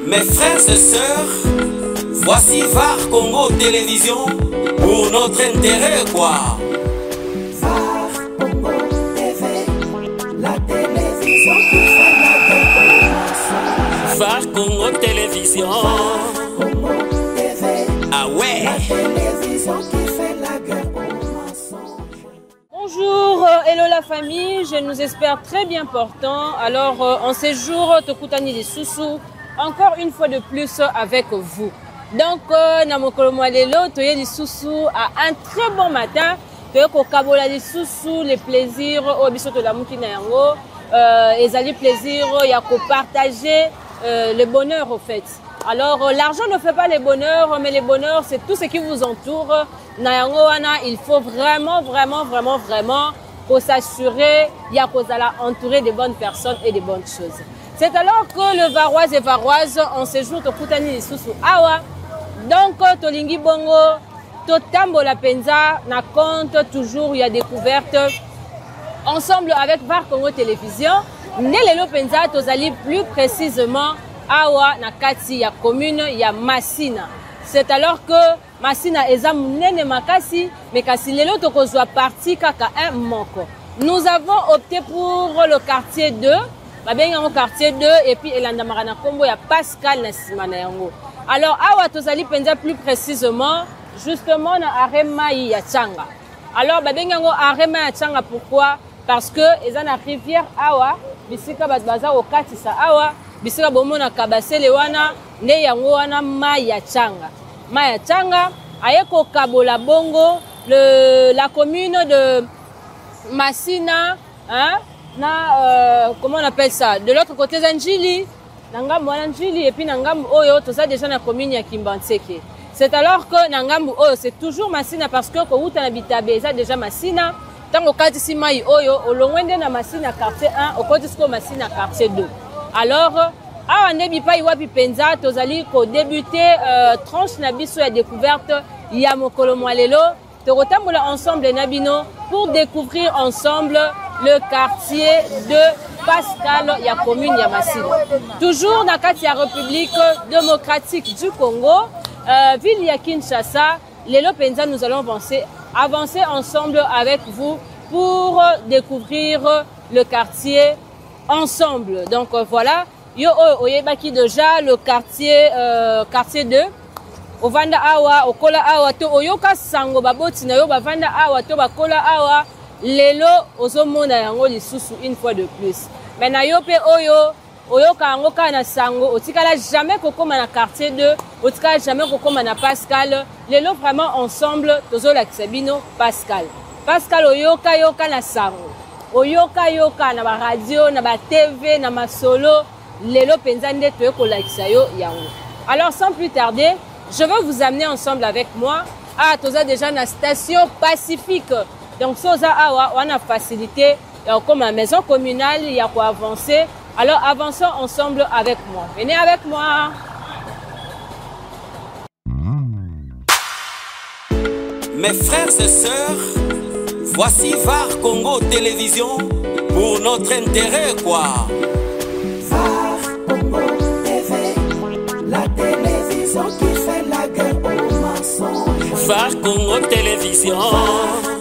Mes frères et sœurs, voici VAR Congo Télévision pour notre intérêt quoi. VAR Congo TV, la télévision qui fait la guerre. VAR Congo Télévision. Congo TV, ah ouais. la télévision qui fait la guerre au mensonge. Bonjour, hello la famille, je nous espère très bien portant. Alors, en ces jours, Tokutani des Soussou, encore une fois de plus avec vous. Donc, Namokolo Mwalelo, Toye des Soussou, à un très bon matin. Toye Kokabola des Soussou, les plaisirs, au bisoto la Moukina Yango, et plaisir, il y a qu'au partager le bonheur au fait. Alors, l'argent ne fait pas les bonheurs, mais les bonheurs, c'est tout ce qui vous entoure. Nayango wana, il faut vraiment pour s'assurer, il y a qu'aux entourer des bonnes personnes et des bonnes choses. C'est alors que le Varoise et Varoise, en séjour au Koutani Lisusu Awa, donc Tolingi Bongo, Totambo la Penza, na compte toujours, il y a découverte. Ensemble avec VAR Congo Télévision, Nelelo Penza, Tozali plus précisément, Awa na kati ya commune ya Massina. C'est alors que Massina eza munene makasi mais kasi lelo tokozwa parti kaka un moko. Nous avons opté pour le quartier 2, babenga ngo quartier 2 et puis elanda marana kombo ya Pascal na simana yango. Alors awa tozali penza plus précisément justement na arema ya Tchanga. Alors babenga ngo arema ya Tchanga pourquoi? Parce que eza na rivière awa bisika baza au katisa awa bisika bomona kabasele wana nde yango wana mai ya Tchanga. Mai ya Tchanga ayeko kabola bongo la commune de Massina hein comment on appelle ça de l'autre côté Zanjili nangambo wana Njili et puis nangambo oyo toza déjà na commune ya Kimbanseke. C'est alors que nangambo oyo c'est toujours Massina parce que ko uta na bitabe eza déjà Massina tango katisi mai oyo olongwende na Massina quartier 1 okotisko Massina quartier 2. Alors awa ndebi pa iwapi penza tozali ko débuter tranche na biso ya découverte ya mokolo mwalelo tokotambola ensemble na bino pour découvrir ensemble le quartier de Pascal ya commune ya Massina. Toujours na kati ya République démocratique du Congo, ville ya Kinshasa, lelo penza nous allons avancer ensemble avec vous pour découvrir le quartier ensemble. Donc voilà. Yo oyebaki déjà le quartier 2 ovanda awa okola awa to oyoka sango baboti na yo bavanda awa to bakola awa lelo ozomona yango lisusu une fois de plus. Mais na yo pe oyoka yango kana sango otikala jamais kokoma na quartier 2 otikala jamais kokoma na Pascal lelo vraiment ensemble tozolakisa bino Pascal oyoka na sango oyoka na ba radio na ba TV na masolo lelo penza nde toye kolakisa yo yango. Alors sans plus tarder, je vais vous amener ensemble avec moi à toza déjà na station Pacifique. Donc soza awa on a facilité comme la maison communale il y a quoi avancer. Alors avançons ensemble avec moi. Venez avec moi. Mes frères et sœurs, voici VAR Congo Télévision pour notre intérêt quoi. Congo TV, la télévision qui fait la guerre au mensonge. VAR Congo Télévision.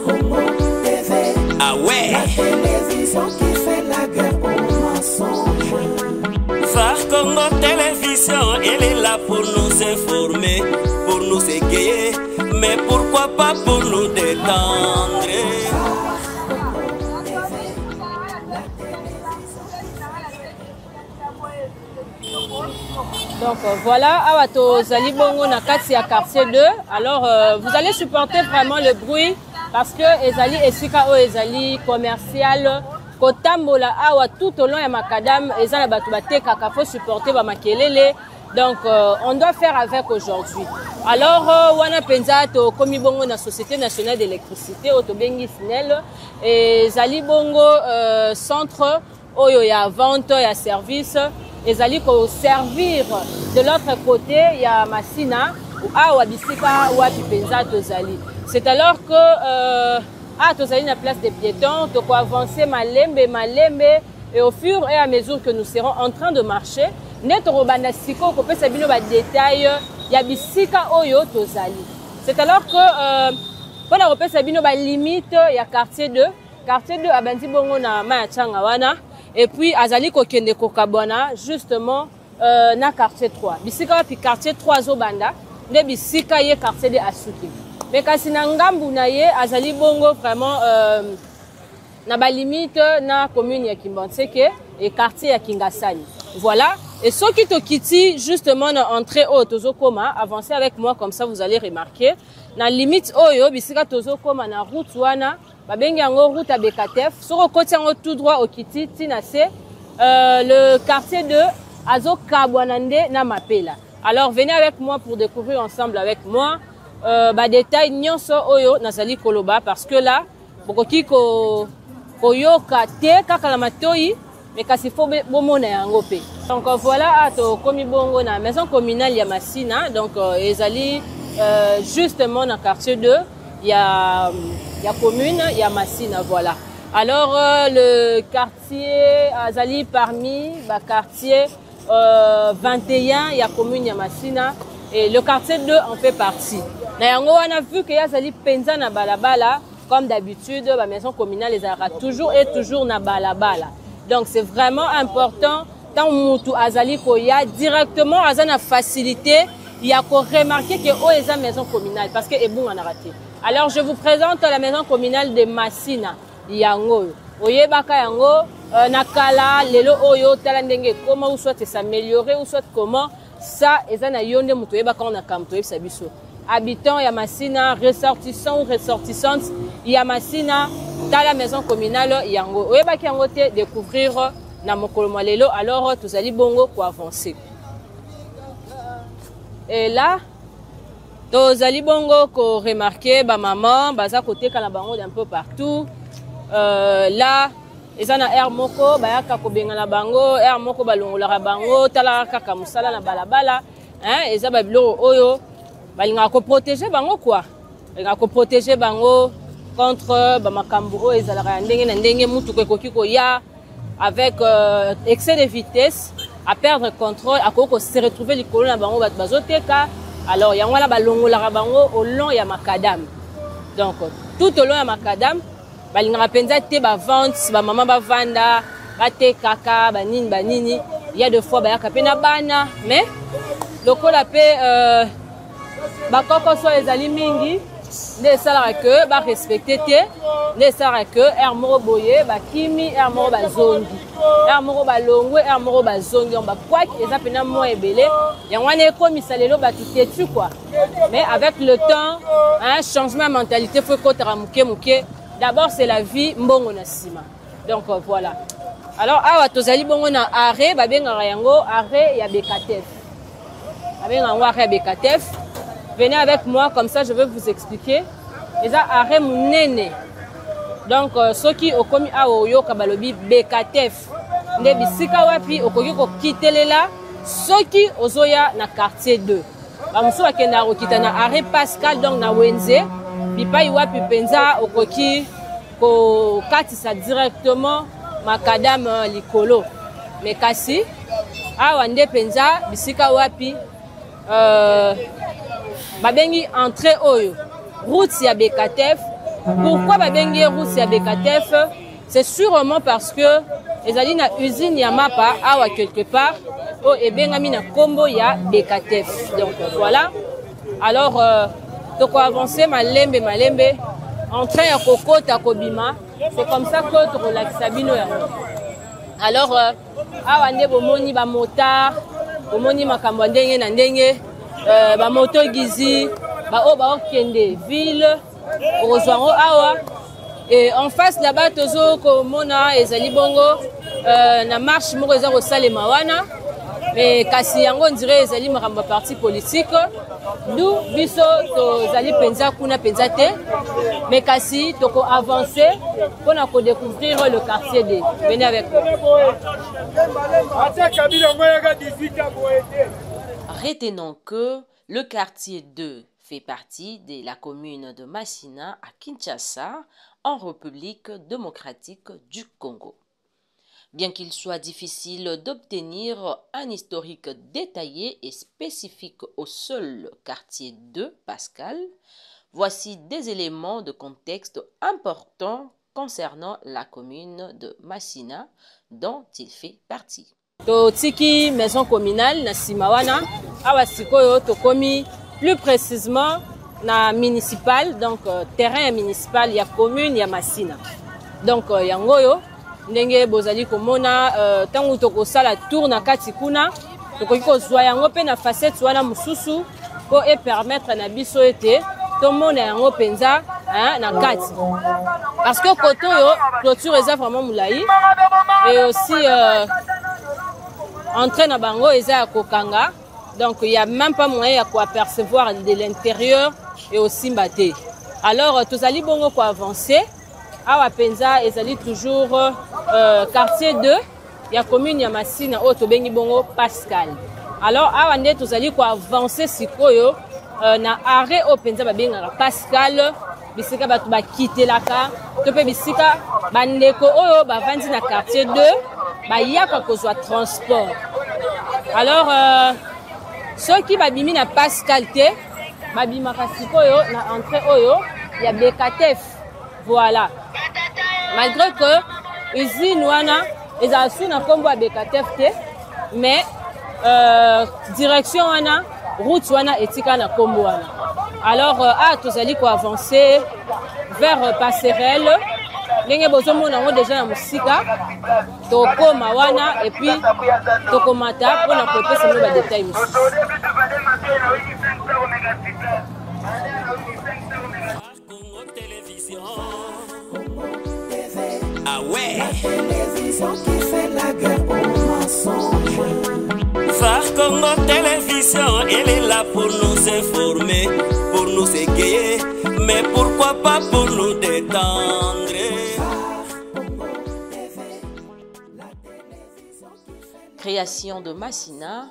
Congo TV, ah ouais. la télévision qui fait la guerre au mensonge. VAR Congo Télévision, elle est là pour nous informer, pour nous égayer, mais pourquoi pas pour nous détendre. Donc voilà, awato zali bongo na kati ya quartier 2. Alors vous allez supporter vraiment le bruit parce que ezali esika o ezali commercial kotambola awa tout au long ya makadam ezala batu batekaka faut supporter ba makelele. Donc on doit faire avec aujourd'hui. Alors wana penza to komi bongo na Société nationale d'électricité otobengi SNEL et zali bongo centre oyo ya vente ya service. Ezali ko servir de l'autre côté ya Massina ou awa bisika wapi penza tozali. C'est alors que tozali na place des piétons to ko avancer malembe et au fur et à mesure que nous serons en train de marcher nde tokobanda sikoyo kopesa bino badetail ya bisika oyo tozali. C'est alors que mpona kopesa bino balimite ya quartier 2, quartier 2 abandi bongo na Mayachanga wana, et puis azali kokende kokabwana justement na quartier 3. Bisika wapi quartier 3 azobanda, nde bisika ye quartier 2 asuki. Mais kasi na ngambu na ye azali bongo vraiment na balimite na commune ya Kimbanseke et quartier ya Kingasani. Voilà. Et ceux qui te quittent justement dans l'entrée au Tozokoma, avancez avec moi comme ça vous allez remarquer. Na limite oyo bisika Tozokoma na route wana, babengi yango route à Bekatef. Sur le côté tout droit au Kiti Tinase, le quartier de Azo Kabwanande na Mapela. Alors venez avec moi pour découvrir ensemble avec moi détail nyonso oyo nazali koloba parce que là bokoki ko yoka te kaka la matoi mais kasi fo bomona yango pe. Donc voilà to komi bongo na maison communale ya Masina, donc ezali justement dans quartier 2 il y a commune il y a Masina, voilà. Alors le quartier azali parmi ba quartier 21 il y a commune ya Masina et le quartier 2 en fait partie. Na yango on a vu que yazali penza na balabala comme d'habitude la maison communale les aura toujours et toujours na balabala. Donc c'est vraiment important tant mutu azali koya directement azana facilité il y a qu'on remarquer que o eza maison communale parce que ebunga na raté. Alors je vous présente la maison communale de Masina yango. Oyebaka yango nakala lelo oyo tala ndenge comment ou soit s'améliorer ou soit comment ça ezana yonde mutu oyebaka on a kamto yebisa biso. Habitants ya Masina, ressortissants ou ressortissantes ya Masina dans la maison communale yango. Oyebaki yango te découvrir na mokolo malelo alors tous ali bongo ko avancer. Et là tous ali bongo ko remarquer ba maman baza côté kana bango d'un peu partout. Là ezana air moko bayaka ko benga na bango air moko balongola bango tala kaka musala na balabala hein eza ba bilo oyo balinga ko protéger bango quoi. Balinga ko protéger bango contre bamakambu oyo ezalaka ndenge na ndenge mutu kokoki ko ya avec excès de vitesse à perdre contrôle à koko se retrouver likolo na bango bazoteka. Alors yango wana balongola bango au long ya makadam. Donc tout au long ya makadam balinga penza te ba vente ba maman ba vanda ba te kaka ba nini il y a deux fois ba yaka pena bana mais lokola pe bakoko so ezali mingi nde sala que ba respecter te nde sala que air moko boye ba kimi air moko ba zongi air moko ba longwe air moko ba zongi on ba kwak eza pena mo ebele yango wana ekomisa lelo ba tutetu quoi. Mais avec le temps un changement de mentalité faut ko taramuke muke. D'abord c'est la vie mbongo na sima. Donc voilà. Alors awa tozali bongo na arrêt ba benga yango arrêt ya Bekatef. Ba benga yango arrêt Bekatef. Venez avec moi comme ça je vais vous expliquer. Eza arrêt munene. Donc ceux qui okomi awa oyoka balobi Bekatef. Nde bisika wapi okoki ko kitelela ceux qui ozoya na quartier 2. Ba musu bakenda ko kitana arrêt Pascal donc na Wenze. Bipai wapi penza okoki ko katisa directement makadam likolo. Mais kasi awa nde penza bisika wapi babengi entrée oyo route ya Bekatef. Pourquoi babengi route ya Bekatef? C'est sûrement parce que ezali na usine ya mapa awa quelque part o ebengami na kombo ya Bekatef. Donc voilà. Alors donc avancer malembe en train ya kokota kobima, c'est comme ça que tu relaxes bino ya. Alors awa nde bomoni ba motard bomoni makambo ndenge na ndenge ba moto gizi ba o ba okende ville ozwango awa et en face là-bas tozo ko mona ezali bongo na marche moko eza ko salema wana. Mais kasi yango ndire ezali makambo parti politique d'où biso tozali penza kuna penza te mais kasi toko avancer pour na ko découvrir le quartier D. Venez avec moi. Retenons que le quartier 2 fait partie de la commune de Masina à Kinshasa en République démocratique du Congo. Bien qu'il soit difficile d'obtenir un historique détaillé et spécifique au seul quartier de Pascal, voici des éléments de contexte importants concernant la commune de Massina dont il fait partie. Totiki maison communale na Simawana, awa sikoyo tokomi plus précisément na municipal, donc terrain municipal ya commune ya Massina. Donc yangoyo ndenge bozali komona tangu tokosala tour na kati kuna tokoki kozwa yango pe na facette wana mususu po e permettre na biso ete tomona yango penza na kati parce que koto yo clôture eza vraiment moulayi et aussi entrée na bango eza ya kokanga, donc il y a même pas moyen ya apercevoir de l'intérieur et aussi mbaté. Alors tozali bongo ko avancer awa penza ezali toujours quartier 2 ya commune ya Massina o to bengi bongo Pascal. Alors awa nde tozali ko avancer sikoyo na arrêt o penza babenga Pascal bisika batu bakitelaka to pe bisika bandeko oyo bavandi na quartier 2 bayaka kozwa transport. Alors ceux qui babimi na Pascal te babimaka sikoyo na entrée oyo ya Bekatef. Voilà. Malgré que usine wana ezala su na kombo ya Bekatef te, mais direction wana route wana etika na kombo wana. Alors tozali ko avancer vers passerelle. Ndenge bozomona ngo déjà na musika tokoma wana et puis tokomata pona kopesa mo ba détail mususu. Ah ouais. La télévision qui fait la guerre aux mensonges. Phare Congo Télévision, elle est là pour nous informer, pour nous égayer, mais pourquoi pas pour nous détendre. Création de Massina.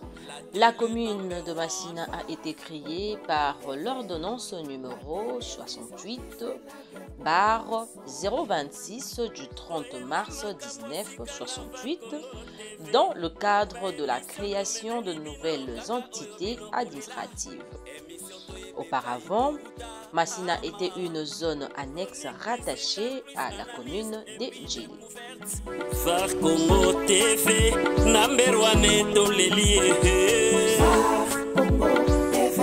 La commune de Massina a été créée par l'ordonnance numéro 68/026 du 30 mars 1968 dans le cadre de la création de nouvelles entités administratives. Auparavant, Massina était une zone annexe rattachée à la commune de Djili. Phare Congo TV, number one dans les lieux. Congo TV,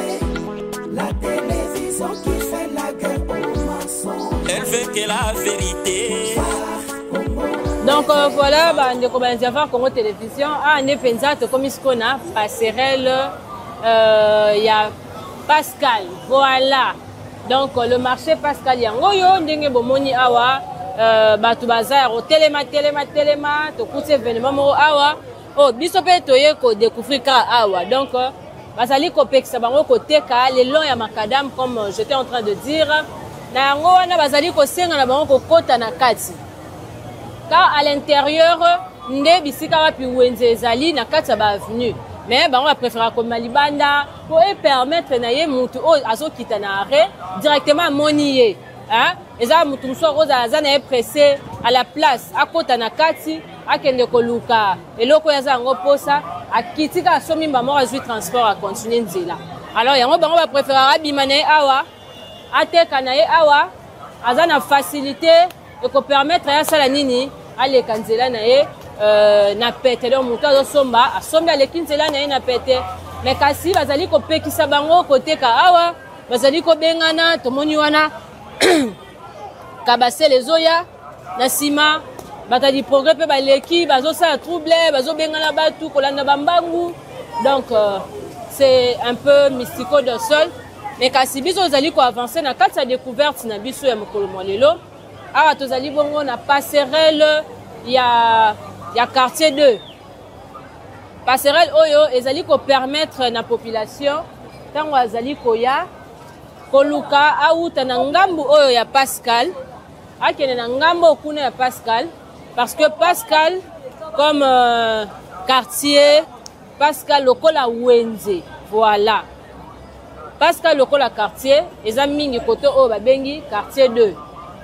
la télévision qui fait la guerre aux mensonges. Elle veut que la vérité. Donc voilà, ndeko banzava Congo Télévision ne penza to komiskona passerelle ya Pascal. Voilà. Donc le marché Pascal yangoyo ndenge bomoni awa batu bazar au telema to kuti événement mo awa biso pe toye ko découvrir ka awa. Donc bazali ko pekisa bango ko teka le long ya makadam comme j'étais en train de dire na yango wana bazali ko senga na bango ko kota na kati. Car à l'intérieur nde bisika wapi wenze ezali na kati ba avenue. Mais on va préférer comme Malibanda pour permettre na ye mutu o azo kita na arrêt directement monier hein et ça mutu mso roza azana pressé à la place akota na kati akende koluka eloko ya zango posa akitika somi mbamo azui transport a continuer nzela. Alors yango bango va préférer abimane awa ateka na ye awa azana facilité et ko permettre ya sala nini ale kanzela na ye na pete donc mutu azosomba asombi aleki nzela na ye na pete mais kasi bazali kopekisa bango koteka awa bazali kobengana tomoni wana kabase lezoya na sima batadi progrès pe baleki bazosala trouble bazobengana batu kolanda bambangu donc c'est un peu mystico de sol mais kasi biso ozali ko avancer na kati ya découverte na biso ya mokolo molelo awa tozali bongo na passerelle ya quartier 2. Passerelle oyo ezali ko permettre na population tango azali koya koluka auta na ngambu oyo ya Pascal akene na ngambo kuna ya Pascal parce que Pascal comme quartier Pascal lokola wenze voilà Pascal lokola quartier eza mingi koto oyo babengi quartier 2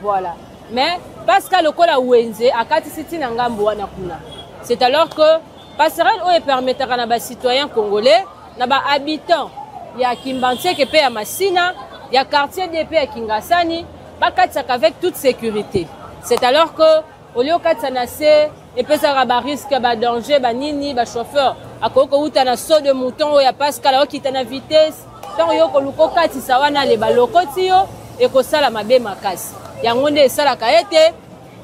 voilà mais Pascal lokola wenze akati siti na ngambo wana kuna C'est alors que passerelle oyo permettra na ba citoyens congolais, na ba habitants ya Kimbantseke pe ya Masina, ya quartier DP ya Kingasani, bakatisaka avec toute sécurité. C'est alors que au lieu katisa na se epesaka ba risque ba danger ba nini ba chauffeur akoko uta na saut de mouton oyo ya Pascal okita na vitesse tant yo ko luko katisa wana le ba lokoti yo ekosala mabe makasi. Yango nde esalaka ete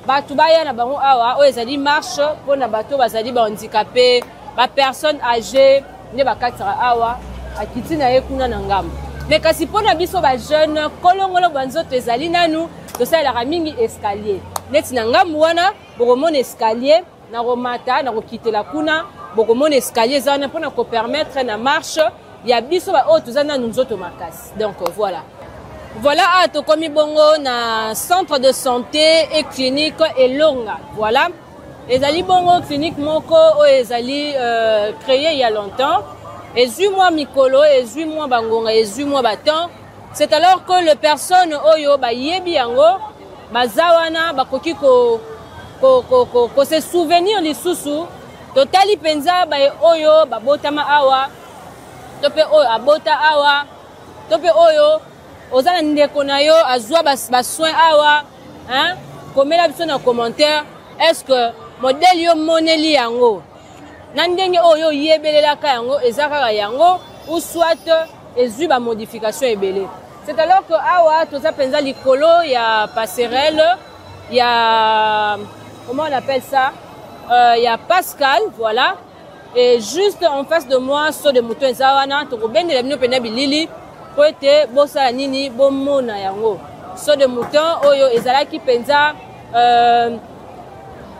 batu baya na bango awa oyo ezali marche pona bato bazali ba handicapé ba personnes âgées ne bakatisaka awa akiti na ye kuna na ngambo. Mais kasi pona biso ba jeune kolongolo banzoto ezali nanu tosalaka mingi escalier. Neti na ngambo wana bokomona escalier na romata na kokitela kuna bokomona escalier zana pona ko permettre na marche ya biso ba o tozana nzoto makasi. Donc voilà. Voilà à tokomi bongo na centre de santé et clinique Elonga. Voilà. Ezali bongo clinique moko o ezali créé il y a longtemps. Et 8 mois mikolo et 8 mois bangonga et 8 mois batan. C'est alors que les personnes oyo ba yebi yango bazawana bakoki ko se souvenir lisusu totali penza ba oyo babotama awa tope oyo abota awa tope oyo ozana ndeko na yo azwa ba soin awa hein komela biso na commentaire est-ce que modèle yo moneli yango na ndenge oyo yebelelaka yango ezaka yango ou soit ezwi ba modification ebele. C'est alors que awa toza penza likolo ya passerelle, il y a comment on appelle ça, il y a Pascal, voilà, et juste en face de moi saut de mouton ezawana to bende la bino pena bilili po ete bosa nini bomona yango saut de mouton oyo ezalaki penza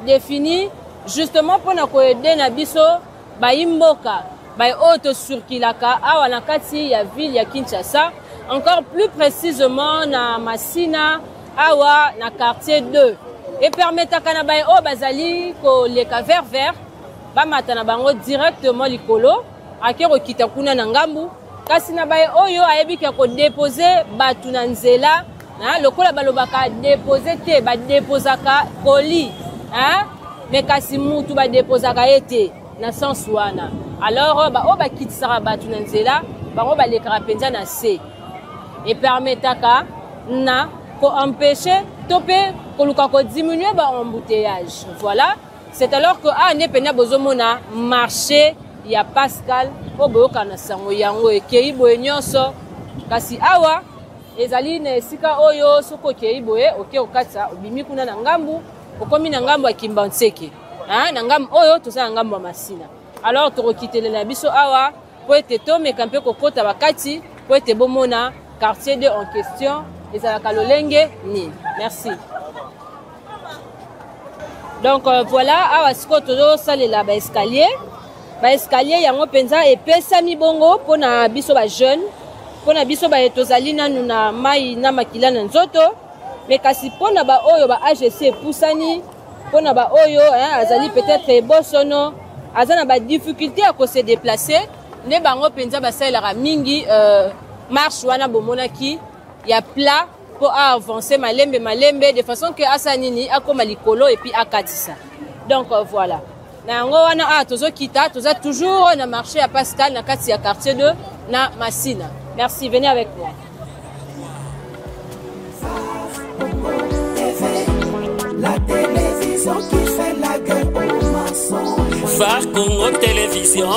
défini justement pour na ko aider na biso ba imboka ba auto circulaka awa na kati ya ville ya Kinshasa. Encore plus précisément na Masina awa na quartier 2 et permettre kana bay o bazali ko leka vert ba matana bango directement likolo akero kita kuna na ngambu kasi na bay oyo ayebi ko déposer batu na nzela na lokola balobaka déposer te ba déposaka colis hein mais kasi mutu ba déposaka ete na sens wana alors ba o ba kitisaka batu na nzela bango ba leka penza na se et permetaka na ko empêcher topé ko luka ko diminuer ba embouteillage. Voilà, c'est alors que ne pena bozomona marché ya Pascal o boyoka na sango yango ekei boye nyonso kasi awa ezali na esika oyo soko kei boye oke okatsa obimi kuna na ngambu okomi na ngambu ya Kimbantseke na ngambu oyo toza na ngambu ya Masina. Alors tokokitele na biso awa po ete tomeka mpe kokota bakati po ete bomona quartier 2 en question et à la Kalolenge ni. Merci. Donc voilà awa siko tozo salela ba escalier yango penza et pesa mi bongo pona biso ba jeune pona biso ba etozali nanu na mai na makila na nzoto mais kasi pona ba oyo ba AGC pusani pona ba oyo azali peut-être bosono azana ba difficulté à se déplacer ne bango penza ba salela mingi marche wana bomonaki ya plat pour avancer malembe de façon que asanini akoma likolo et puis akatisa. Donc voilà. Na ngo wana tozo kita toza toujours na marché à Pascal na kati ya quartier 2 na Masina. Merci, venez avec moi. La télévision qui fait la guerre aux mensonges. Phare Congo Télévision.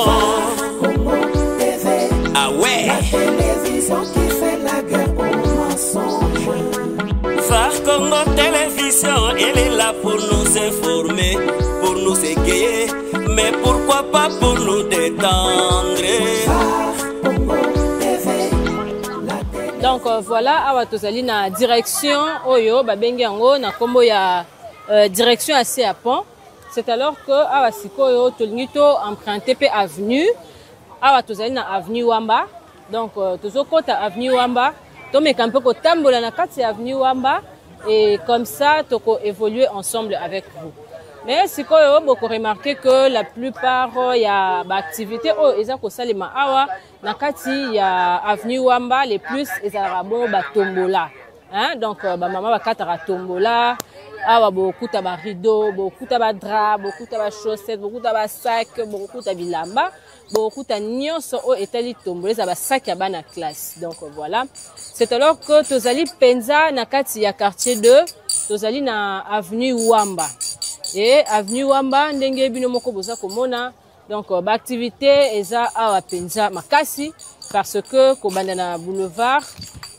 Congo TV. Ah ouais. La télévision qui fait la guerre aux mensonges. Phare Congo Télévision, elle est là pour nous informer, pour nous égayer, mais pourquoi pas pour nous détendre. Donc voilà, awa tozali na direction oyo babengi yango na kombo ya direction assez à pont. C'est alors que awa sikoyo tolingi to emprunter pe avenue. Awa tozali na avenue Wamba. Donc tozokota avenue Wamba. Tomeka mpe ko tambola na kati ya avenue Wamba et comme ça toko évoluer ensemble avec vous. Mais sikoyo boko remarquer que la plupart ya ba activité o eza ko salima awa na kati ya avenue Wamba les plus ezala bon ba tombola. hein? Donc maman va katara tombola awa beaucoup ta ba rideau beaucoup ta ba drap beaucoup ta ba chaussettes beaucoup ta ba sac beaucoup ta bilamba beaucoup ta nyonso o etali tombola za ba sac ya bana classe. Donc voilà, c'est alors que tozali penza na kati ya quartier 2 tozali na avenue Wamba et avenue Wamba ndenge bino moko boza komona. Donc ba activité eza awa penza makasi parce que kobanda na boulevard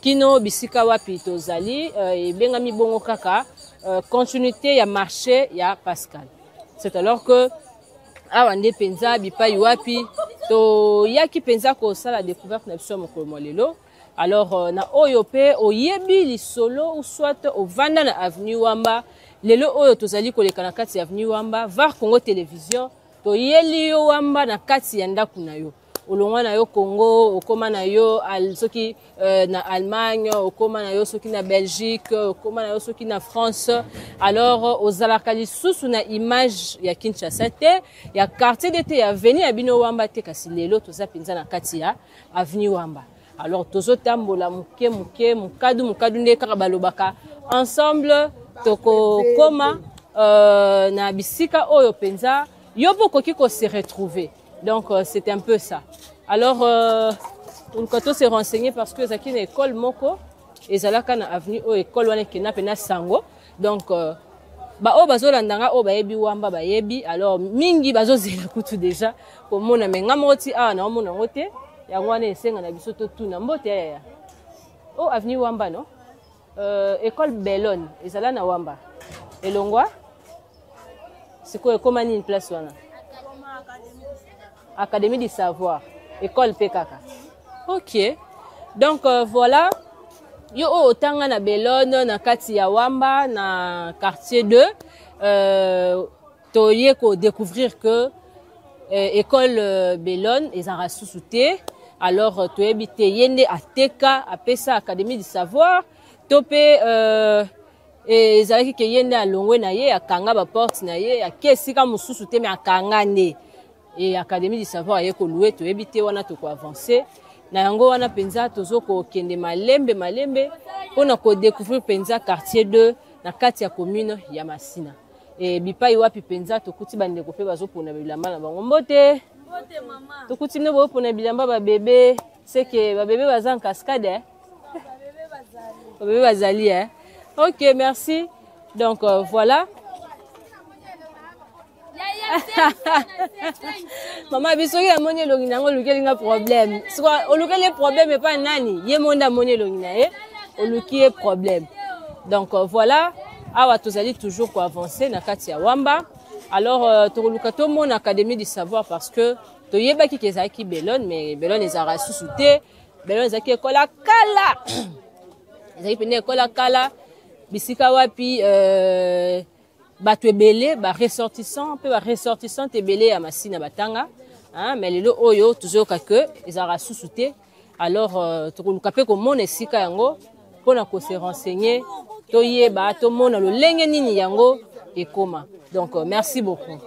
kino bisika wapi tozali ebengami bongo kaka continuité ya marché ya Pascal. C'est alors que awa nde penza bipai wapi to yaki penza ko sala découverte na biso mokolo lelo. Alors na oyo pe oyebi lisolo ou soit au vanda na avenue Wamba lelo oyo tozali koleka na kati ya avenue Wamba VAR Congo Télévision to yeli yo Wamba na kati ya ndaku na yo olongwa na yo Congo okoma na yo soki na Allemagne okoma na yo soki na Belgique okoma na yo soki na France. Alors ozalaka lisusu na image ya Kinshasa te ya quartier d'été ya avenue ya bino Wamba te kasi lelo toza penza na kati ya avenue Wamba. Alors tozo tambola muke mukadu nde kaka balobaka ensemble toko koma na bisika oyo penza yo bokoki ko se retrouver. Donc c'est un peu ça. Alors on peut se renseigner parce que zaki na école moko ezalaka na avenue o école wana kena pena sango. Donc ba o bazolandanga o bayebi Wamba bayebi. Alors mingi bazozela kutu déjà komona menga moti awa na omona ngote yango wana esenga na biso to tuna mbote ya o avenue Wamba no école Bellone ezala na Wamba elongwa siko ekoma ni place wana Académie du Savoir, école PKK. Ok. Donc voilà. Yo otanga na Bellone na kati ya Wamba na quartier 2 toye ko découvrir que école Bellone ezara susute. Alors toyebite yende ateka apesa Académie du Savoir topé ezalaki ke yende alongwe na ye akanga ba porte na ye akesika mususu te me akanga ne. Et Académie du Savoir yeko loué to ebité wana to ko avancer na yango wana penza tozo ko kende malembe pona ko découvrir penza quartier 2 na kati ya commune ya Masina et bipai wapi penza to kuti bande ko pe bazo pona bilamba na bango mbote to kuti ne bo pona bilamba ba bébé c'est que ba bébé bazan cascade ba bébé bazali OK, merci. Donc voilà. Maman biso ya moni longina ngo lukeli nga problème. Soit o lukeli problème et pas nani. Ye monda moni longina o lukie problème. Donc voilà, awa tozali toujours ko avancer na kati ya Wamba. Alors to luka to mon Académie du Savoir parce que to yebaki kezaki Bellone mais Bellone ezara susute. Bellone ezaki ekola kala. Ezaki pene ekola kala bisika wapi bato ebele ba ressortissant pe ba ressortissant ebele ya Masina batanga hein mais lelo oyo tuzoka que ezara susute. Alors tokoluka pe ko mona esika yango pona ko se renseigner to yeba to mona lo lenge nini yango ekoma. Donc merci beaucoup.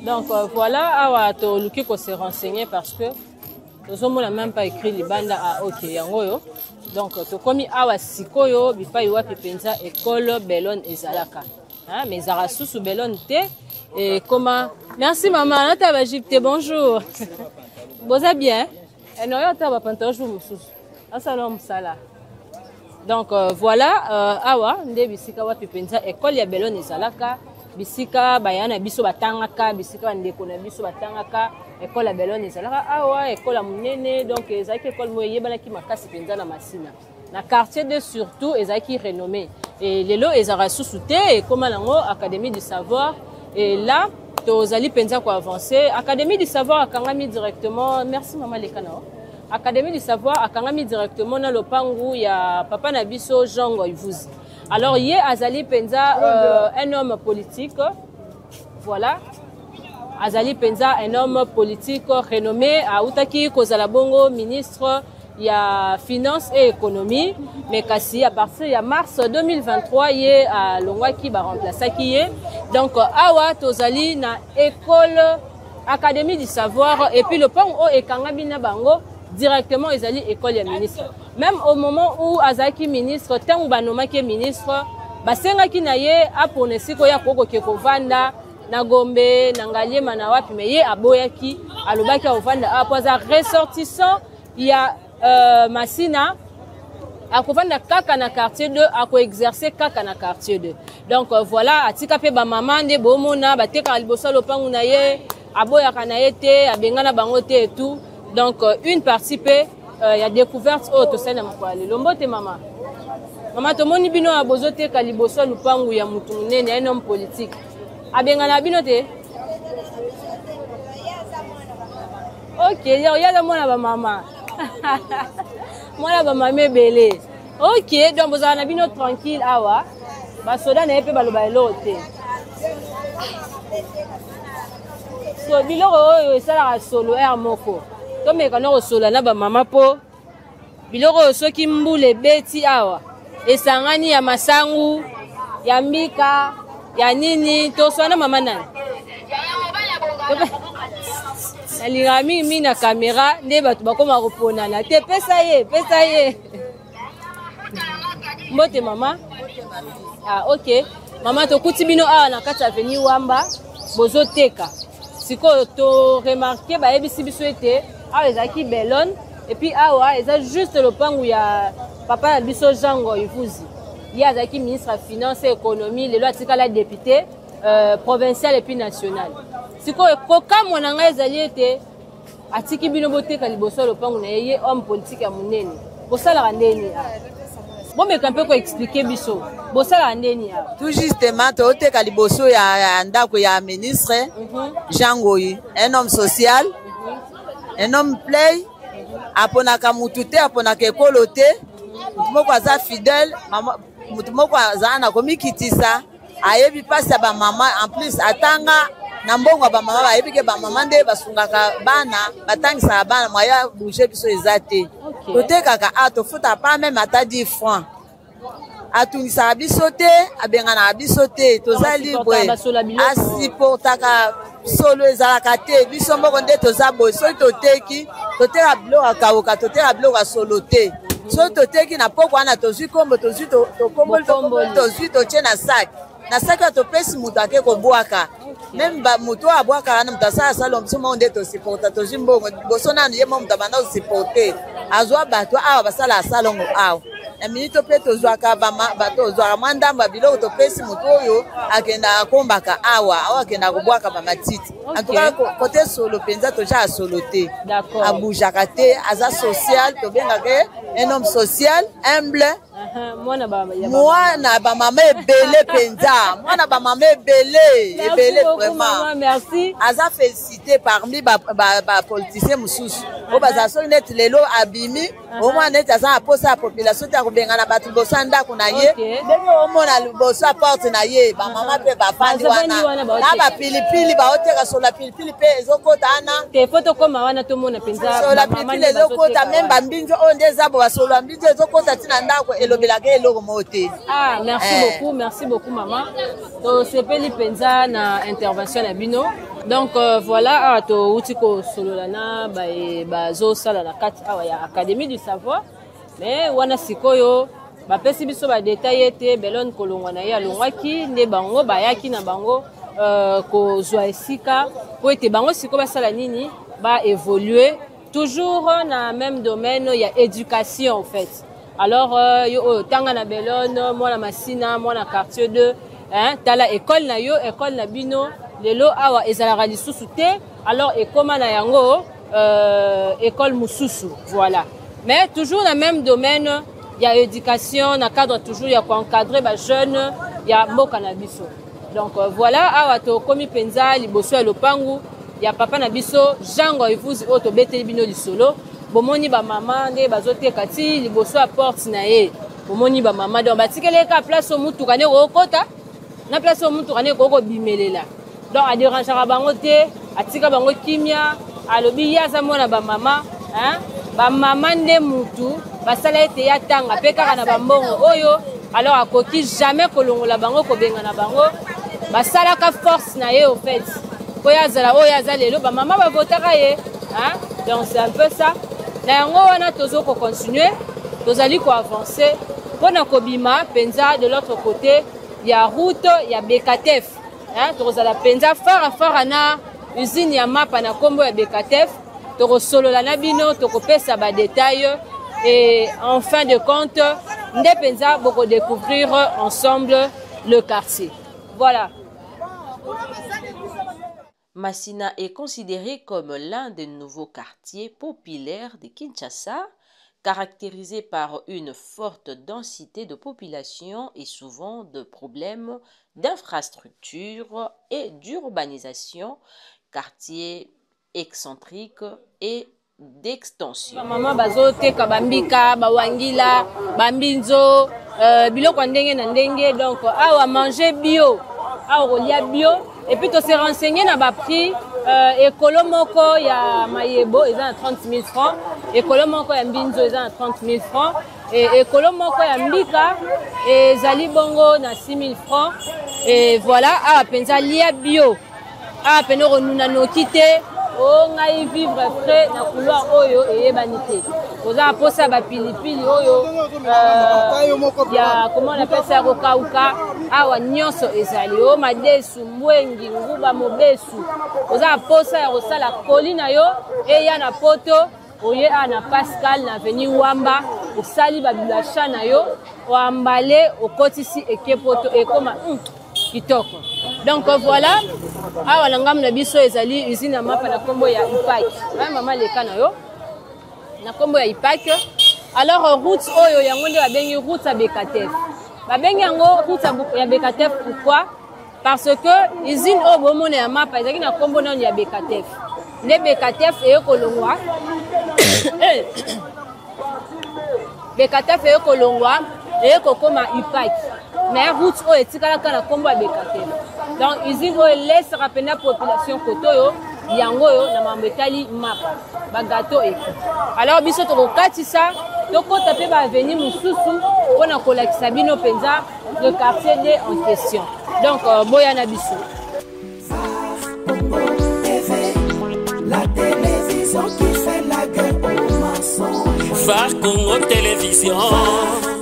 Donc voilà awa to luki ko se renseigner parce que nous sommes même pas écrit libanda à OK yango yo. Donc to komi awa sikoyo bipai wapi penza école Bellone ezalaka hein mais zara susu Bellone te et comment merci maman nata ba jipte bonjour boza bien et non yota ba pantojo mususu asa no musala. Donc voilà awa nde bisika wapi penza école ya Bellone ezalaka bisika bayana biso batangaka bisika ndeko na biso batangaka école ya Bellone ezalaka awa école munene. Donc ezaki école moye balaki makasi penza na Masina na quartier de surtout ezaki renommé et lelo ezara susute et comme nango Académie du Savoir et là tozali penza ko avancer. Académie du Savoir akangami directement merci maman lekana Académie du Savoir akangami directement na lopangu ya papa na biso Jean Goivuzi. Alors hier azali penza un homme politique voilà azali penza un homme politique renommé à Outaki kozala bongo ministre ya finance et économie mais kasi à partir ya mars 2023 ye a longwaki ba remplaçaki ye. Donc awa tozali na école Académie du Savoir et puis le pont o ekangami na bango directement ezali école ya ministre même au moment où azaki ministre tant ou banomaki ministre basengaki na ye apone siko ya koko ke kovanda na Gombe na Ngaliema na wapi mais ye aboyaki alobaki ovanda apo za ressortissant ya Masina akovanda kaka na quartier 2 ako exercer kaka na quartier 2 donc voilà atika pe ba maman nde bomona bateka liboso lopangu na ye aboyaka na ye te abengana bango te et tout donc une partie pe ya découverte auto sana mkwali lombote mama tomoni bino abozote ka liboso lupangu ya mutu munene un homme politique abengana bino te OK ya mwana ba mama mwana ba mama ebele OK donc bozala na bino tranquille awa ba soda na epe baloba elote so biloko oyo esalaka solo air moko tomeka na kosola na ba mama po biloko soki mbule beti awa esangani ya masangu ya mbika ya nini toswana mama nani nalinga mingi na kamera nde bato bakoma koponana te pesa ye mbote mama OK mama tokuti bino awa na kati avenue Wamba bozoteka sikoyo to remarquer bayebisi biso ete awa ezalaki Belone et puis awa eza juste lopangu ya papa na biso Jango Ivuzi ye azalaki ministre ya finance et économie lelo atikala député provincial et puis national sikoyo kokamwa na ngai ezali ete atiki bino boteka liboso lopangu na ye homme politique ya munene bosalaka ndeni bomeka mpe koexplike biso bosalaka ndeni awa tout justement toteka liboso ya ndako ya ministre Jangoyi un homme social un homme play aponaka mutu te aponaka ekolo te mutu moko aza fidèle mutu moko aza na komikitisa ayebi pasi ya bamama en plus atanga na mbongo ya bamama bayebi ke bamama nde basungaka bana batangisaka bana mwaya bouge biso eza te totekaka tofuta pa meme ata 10 francs atungisaka biso te abenganaka biso te toza libre asiportaka solo ezalaka te biso moko nde toza boye soki toteki toteka biloko akauka toteka biloko ya solo te soki toteki na poko wana tozwi kombo tozwi tozwi totie na saki oyo topesi mutu ake kobwaka meme mutu oyo abwaka wana mutu asala salo biso moko nde tosiporta tozwi mbongo liboso nanu ye mo mutu abanda kosiporte azwa bato awa basala asalongo awa na minito mpe tozwaka tozwaka mwa ndambo ya biloko topesi mutu oyo akenda akombaka awa akenda kobwaka bamatiti antuka kote solo mpenza tozaka solo te abujaka te aza social tobengaka un homme social humble mwana bamama ebele mpenza mwana bamama ebele vraiment aza félicité parmi bapoliticien mosusu oyo bazala soki neti lelo abimi omwana neti aza na posa ya population te akobengana bato liboso ya ndako na ye ndenge omona liboso ya porte na ye bamama mpe bafandi wana na bapilipili baoteka sola pilipili mpe ezokota wana sola pilipili ezokota meme bambinzo oyo nde eza bo basolo ya mbinzo ezokota ntina ndako elobelaka eloko moko te merci beaucoup mama tosepeli mpenza na intervention na bino donc voilà awa touti kosolola na bazosala na kati awa ya académie du savoir mais wana sikoyo bapesi biso badetail ete Belone kolongwa na ye alongwaki nde bango bayaki na bango kozwa esika po ete bango sikoyo basala nini baévolue toujours na même domaine ya éducation en fait alors yo tanga na Belone mwana Masina mwana quartier 2 tala école na yo école na bino lelo awa ezalaka lisusu te alors ekoma na yango école mususu voilà mais toujours dans le même domaine il y a éducation na cadre toujours il y a encadrer ba jeunes il y a mboka na biso donc voilà awa to komi penza liboso ya lopangu ya papa na biso Jango Ivuzi oto beteli bino lisolo bomoni ba mama nde bazoteka ti liboso ya porte na ye bomoni ba mama donc batikeleka place au mutu kane kokota na place au mutu kane koko bimelela donc a dérangeaka bango te atika bango kimia alobi yaza mona ba mama bamama nde mutu basala ete ya tanga mpe kaka na bambongo oyo alors akoki jamais kolongola bango kobenga na bango basalaka force na ye au fait po yazala oyo aza lelo bamama bavotaka ye donc c'est un peu ça na yango wana tozo kocontinue tozali ko avancer pona kobima penza de l'autre côté ya route ya Bekatef hein tozala penza fara na usine ya mapa na kombo ya Bekatef toko solola na bino toko pesa ba détails et en fin de compte nde penza boko découvrir ensemble le quartier. Voilà. Massina est considéré comme l'un des nouveaux quartiers populaires de Kinshasa, caractérisé par une forte densité de population et souvent de problèmes d'infrastructure et d'urbanisation, quartier excentrique et d'extension. Maman bazote kabambika bawangila bambinzo biloko ndenge na ndenge donc awa manger bio awa kolia bio et puis to se renseigner na ba prix ekolo moko ya mayebo eza na 30 000 francs ekolo moko ya mbinzo eza na 30 000 francs et ekolo moko ya mbika ezali bongo na 6 000 francs et voilà awa penza lia bio awa peno konuna noki te o ngai vivre frais na couloir oyo eyebani te oza posa ba pilipili oyo ya comment on appelle ça kokauka awa nyonso ezali o madesu mbwengi nguba mobesu oza posa ya kosala koli na yo eya na poto oye ana Pascal na veni wamba osali babilacha na yo oambale okotisi ekepoto ekoma kitoko. Donc voilà, awa na ngam na biso ezali usine mapa na kombo ya Ipak. Mama leka na yo na kombo ya Ipak. Alors route oyo yango nde babengi route ya Bekatef. Babengi yango route ya Bekatef pourquoi? Parce que usine oyo bomona ya mapa ezali na kombo na ya Bekatef. Ne Bekatef ekolongwa. Bekatef ekolongwa ekokoma Ipak. Mais route oyo etikala kana kombo ya Bekatef. Donc usine oyo laisse rappeler la population kotoyo yango yo na mambetali mapa ba gâteau eki. Alors biso to kokatisa to kota pe ba venir mususu pona kolakisa bino penza le quartier de en question. Donc boya na biso. La télévision qui fait la guerre aux mensonges. Phare Congo Télévision.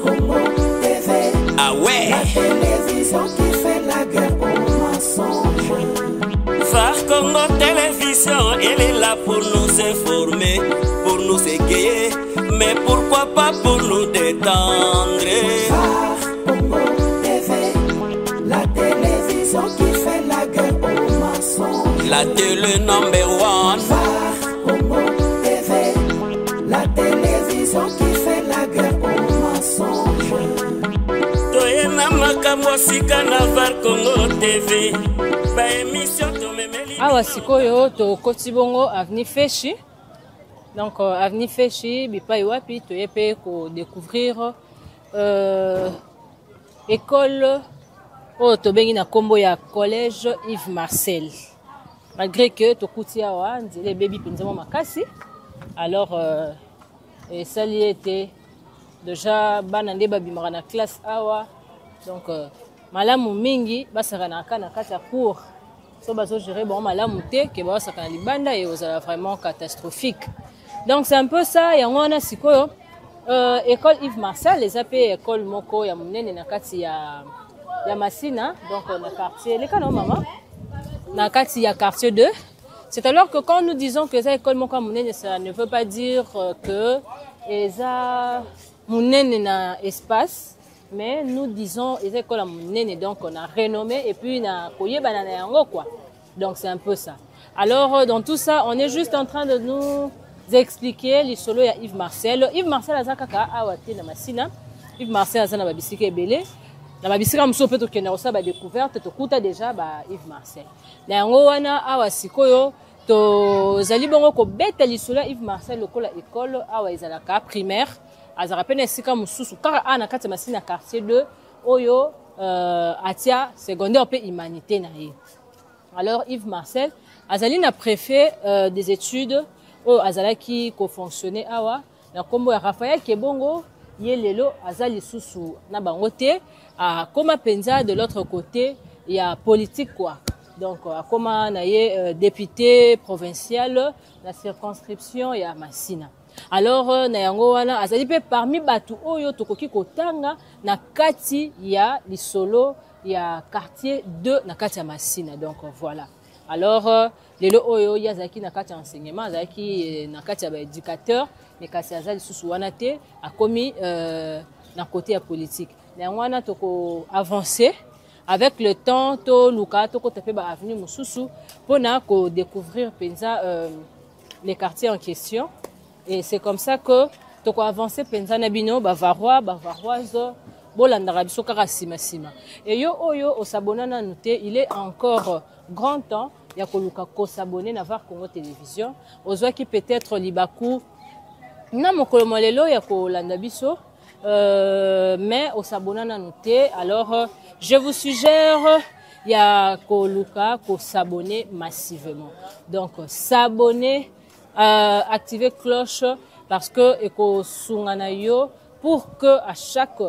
Congo TV. Ah ouais. La télévision qui fait la guerre aux mensonges. Phare Congo Télévision, elle est là pour nous informer, pour nous égayer, mais pourquoi pas pour nous détendre. Phare Congo TV. La télévision qui fait la guerre aux mensonges. La télé number one. Phare Congo TV. La télévision qui fait la guerre aux mensonges. Toyena makambo sika na Phare Congo TV. Ba émission to memeli. Awa sikoyo to koti bongo avenue Feshi. Donc avenue Feshi bipai wapi to yepe ko découvrir école o to bengi na kombo ya collège Yves Marcel. Malgré que to kuti awa nzele baby penzamo makasi. Alors et ça y était déjà banande babimara na classe awa. Donc malamu mingi basaka na kana kati ya cours so bazo gérer bon malamu te ke basaka na libanda et osala vraiment catastrophique. Donc c'est un peu ça yango wana sikoyo école Yves Marcel les appelé école moko ya munene na kati ya Massina donc na quartier les kana maman na kati ya quartier 2. C'est alors que quand nous disons que ça école moko munene ça ne veut pas dire que eza munene na espace. Mais nous disons les écoles à Mounene, donc on a renommé et puis on a koyé banana yango quoi. Donc c'est un peu ça. Alors dans tout ça, on est juste en train de nous expliquer les solos à Yves Marcel. Yves Marcel azakaka awate na Massina. Yves Marcel azana babisika ebele. Na babisika muso pe to kena osa ba découverte to kuta déjà ba Yves Marcel. Na yango wana awa sikoyo to zali bongo ko beta li solo Yves Marcel lokola école awa ezalaka primaire. Azarapene sika mususu kaka ana kati Massina quartier 2 oyo atia secondaire pe humanité na ye. Alors Yves Marcel azali na préfet des études o azalaki ko fonctionner awa na kombo ya Raphaël Kebongo yelelo azali susu na bango te a koma penza de l'autre côté il y a politique quoi. Donc koma na ye député provincial la circonscription ya Massina. Alors na yango wana azali pe parmi batu oyo tokoki kotanga na kati ya lisolo ya quartier 2 na kati ya Masina. Donc voilà. Alors lelo oyo yazaki na kati ya enseignement, azaki na kati ya ba éducateur, mais kasi azali susu wana te akomi na côté ya politique. Na yango wana toko avancer avec le temps to luka to ko taper ba avenue mususu pona ko découvrir penza les quartiers en question. Et c'est comme ça que toko avancer penza na bino ba varoise bolandara biso kaka sima. Et yo oyo osabona na noté, il est encore grand temps ya koluka ko s'abonner na VAR Congo Télévision. Ozwa ki peut-être libaku na mokolo molelo ya ko landa biso. Mais au s'abonner na noté, alors je vous suggère ya koluka ko s'abonner massivement. Donc s'abonner, activer cloche parce que eko sungana yo pour que à chaque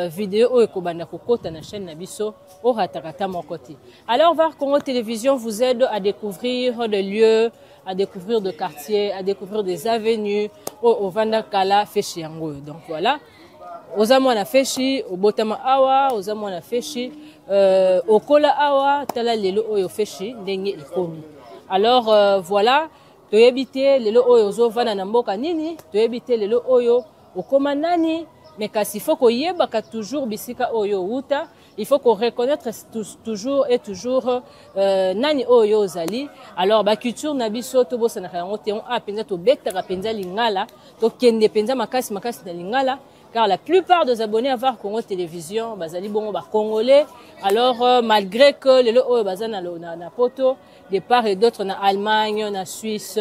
vidéo eko banda kokota na chaîne nabiso au ratakata mon côté. Alors VAR Congo Télévision vous aide à découvrir des lieux, à découvrir des quartiers, à découvrir des avenues au Vanda Kala Feshi yango. Donc voilà. Ozamo na feshi, au Botama Awa, ozamo na feshi, au Kola Awa, tala lelo oyo feshi, ndenge ikomi. Alors voilà, to ebite lelo oyo zo vana na mboka nini, to ebite lelo oyo okoma nani, mais kasi faut ko yebaka toujours bisika oyo uta, il faut qu'on reconnaître toujours et toujours nani oyo zali. Alors ba culture na biso to bosa na yango te on a penza to betaka penza lingala, to kende penza makasi na lingala. Car la plupart des abonnés à VAR Congo Télévision, bazali bongo ba congolais. Alors malgré que les lots bazana na poto, de part et d'autre na Allemagne, na Suisse,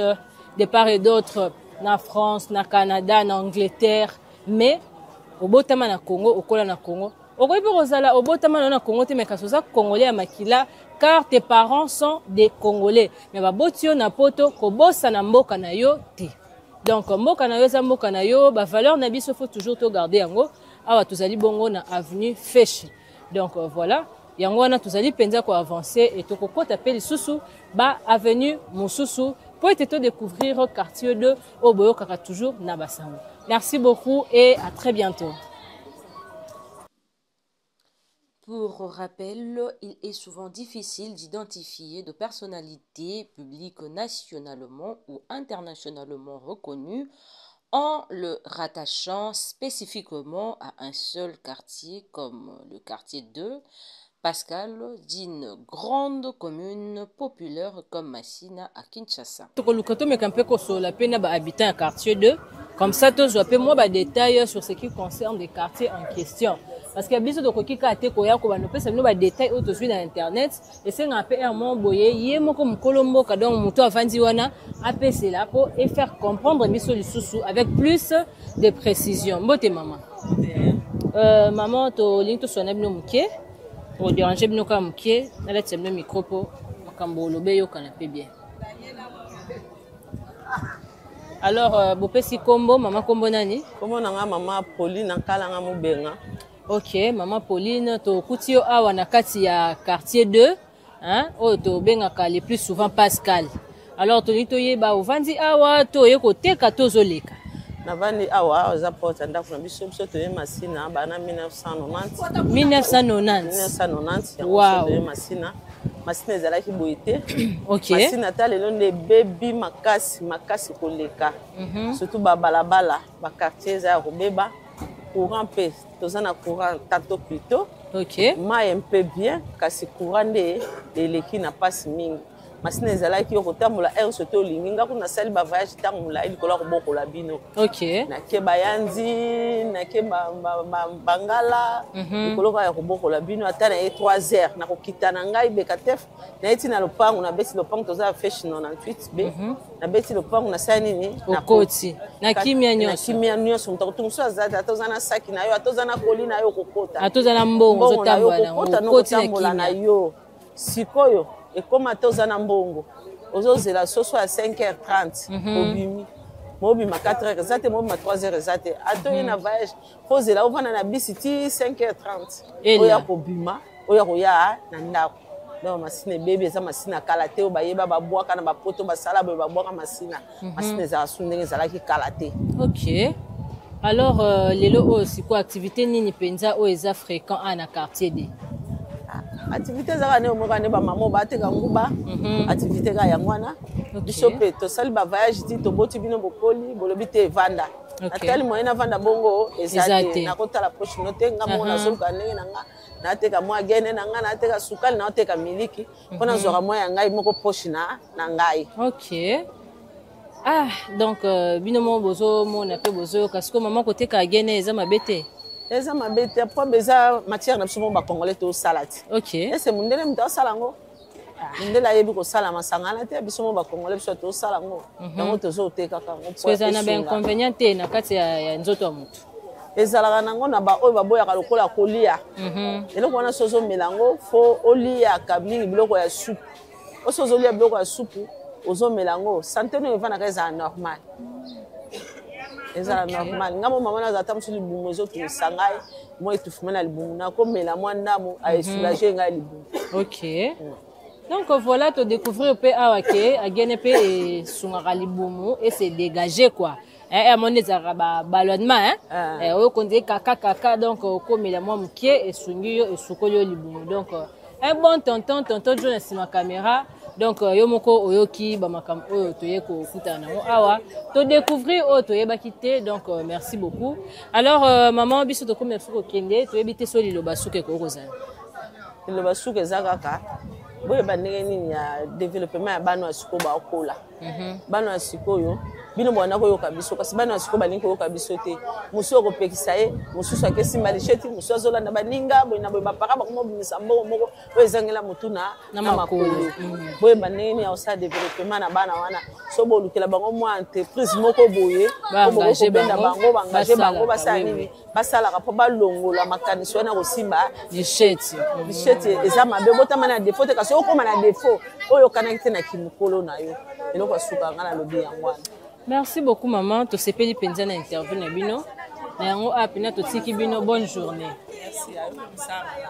de part et d'autre na France, na Canada, na Angleterre, mais au botama na Congo, au kola na Congo. Au Rosala, au botama na Congo, te mekasosa congolais à makila, car tes parents sont des congolais. Mais ba botio na poto, ko bossa na mboka na yo te. Donc mboka na yo za mboka na yo ba valeur na biso faut toujours to garder yango awa tozali bongo na avenue Feshi. Donc voilà yango wana tozali penza ko avancer et to kokota pe lisusu ba avenue Mususu pour te découvrir quartier 2 au boyo kaka toujours na basango. Merci beaucoup et à très bientôt. Pour rappel, il est souvent difficile d'identifier de personnalités publiques nationalement ou internationalement reconnues en le rattachant spécifiquement à un seul quartier comme le quartier 2, Pascal, d'une grande commune populaire comme Masina à Kinshasa. Comme ça, tu as moi des détails sur ce qui concerne les quartiers en question. Parce qu'il y a besoin de qui a été koya ko banope ça nous ba détails autour dans internet et c'est un peu mon boye yemo comme kolombo ka donc muto avandi wana apc là pour et faire comprendre miso lisusu avec plus de précision. Mbote maman. Maman to link to sona bino muke pour déranger bino ka muke na la tsemno micro po makambo lobe yo kana pe bien. Alors bopesi kombo maman kombo nani? Kombo nanga maman Pauline Nkalanga Mubenga. Ok, maman Pauline, to kutio awa na kati ya quartier 2, hein, o to bengaka le plus souvent Pascal. Alors to nito yeba ovandi awa to yeko teka tozoleka. Na vandi awa oza porta ndako na biso biso to Masina bana 1990. 1990. Wow. Masina. Masina ezalaki boyete. Ok. Masina ta lelo ne baby makasi koleka. Surtout ba balabala, ba quartier za robeba. Courant pe tozana courant tantôt plus tôt. Ok. Ma un peu bien kasi courant de leki na passe mingi. Masina ezalaki yo kotambola air surtout linginga kuna sali ba voyage tambola il kola ko bokola bino. Ok. Na ke bayandi na ke bangala ikoloka ya ko bokola bino ata na 3 heures na kokita na ngai bekatef na eti na lopango na beti lopango toza Feshi 98B na beti lopango na sani ni na koti na kimia nyonso. Na kimia nyonso mutakutumso azata tozana saki na yo atozana koli na yo kokota atozana mbongo zotambola koti na yo sikoyo et comme atozana mbongo ozozela soso à 5h30 obimi mobi ma 4h zate mobi ma 3h zate atoye na voyage pozela ovana na bisi ti 5h30 oya kobima oya koya na ndako donc machine bébé ça machine kalaté o bayeba ba boaka na ba poto ba sala ba boaka machine machine za sundenge za ki kalaté. OK. Alors lelo c'est quoi activité nini penza o eza fréquent na quartier D? Activité za ne mo ba mamo ba te ka nguba activité ka ya mwana biso pe to sali ba voyage ti to boti bino bokoli bolobi te vanda atali moyena vanda bongo ezate na kota la poche note ngamo na soka ndenge nanga na te ka mwa gene nanga na te ka sukali na te ka miliki pona zora moya ngai moko poche na ngai. OK. Ah donc bino mo bozo mo na pe bozo parce que maman côté ka gene eza mabete. Eza mabete après beza matière na biso ba congolais to salade. OK. Et c'est mundele mta salango. Ndela yebi ko sala masangana te biso mo ba congolais biso to salango. Nango tozo te kaka ngo. Parce na ben inconvénient te na kati ya nzoto mutu. Ezalaka nango na ba oyo baboyaka lokola kolia. Eloko wana sozo melango fo olia kablingi biloko ya soupe. Osozo lia biloko ya soupe ozo melango santé no evana ka eza normal. Ezala normal ngamo mama na zata msuli libumu ezo tu sangai mo etufuma na libumu na ko mela mwa ndamo a soulager ngai libumu. OK. Donc voilà, tu découvrir peu awake agene pe et sungaka libumu et se dégager quoi. À mon ballonnement o konde kaka donc komela mwa mukie et sungi yo et sukolo libumu. Donc un bon tonton joue sur ma caméra. Donc yo moko oyoki ba makam oyo toye ko futana mo awa to découvrir o toye ba quitter. Donc merci beaucoup. Alors maman biso to comme merci ko kende to yebite so lilo basuke ko kozana. Lilo basuke zakaka boye bandenge nini ya développement ya bano asiko ba okola. Bano asiko yo bino mwana ko yoka biso kasi bano asiko balingi ko yoka biso te muso ko pekisa ye mususu akesi malisheti muso azolanda baninga boye na boye bapaka bakomo bimisa mbongo moko oyo ezangela mutuna na makolo boye bandenge nini ya osa développement na bana wana so bolukela bango mwa entreprise moko boye ko benda bango bangaje bango basala nini basala ka po balongola makaniso na kosimba lisheti eza mabe botama na défaut te kasi okoma na défaut oyo kanakite na kimukolo na yo eloko asuka ngana lobi yango. Merci beaucoup maman, to sepeli penza na interview na bino. Na yango apina to tiki bino bonne journée.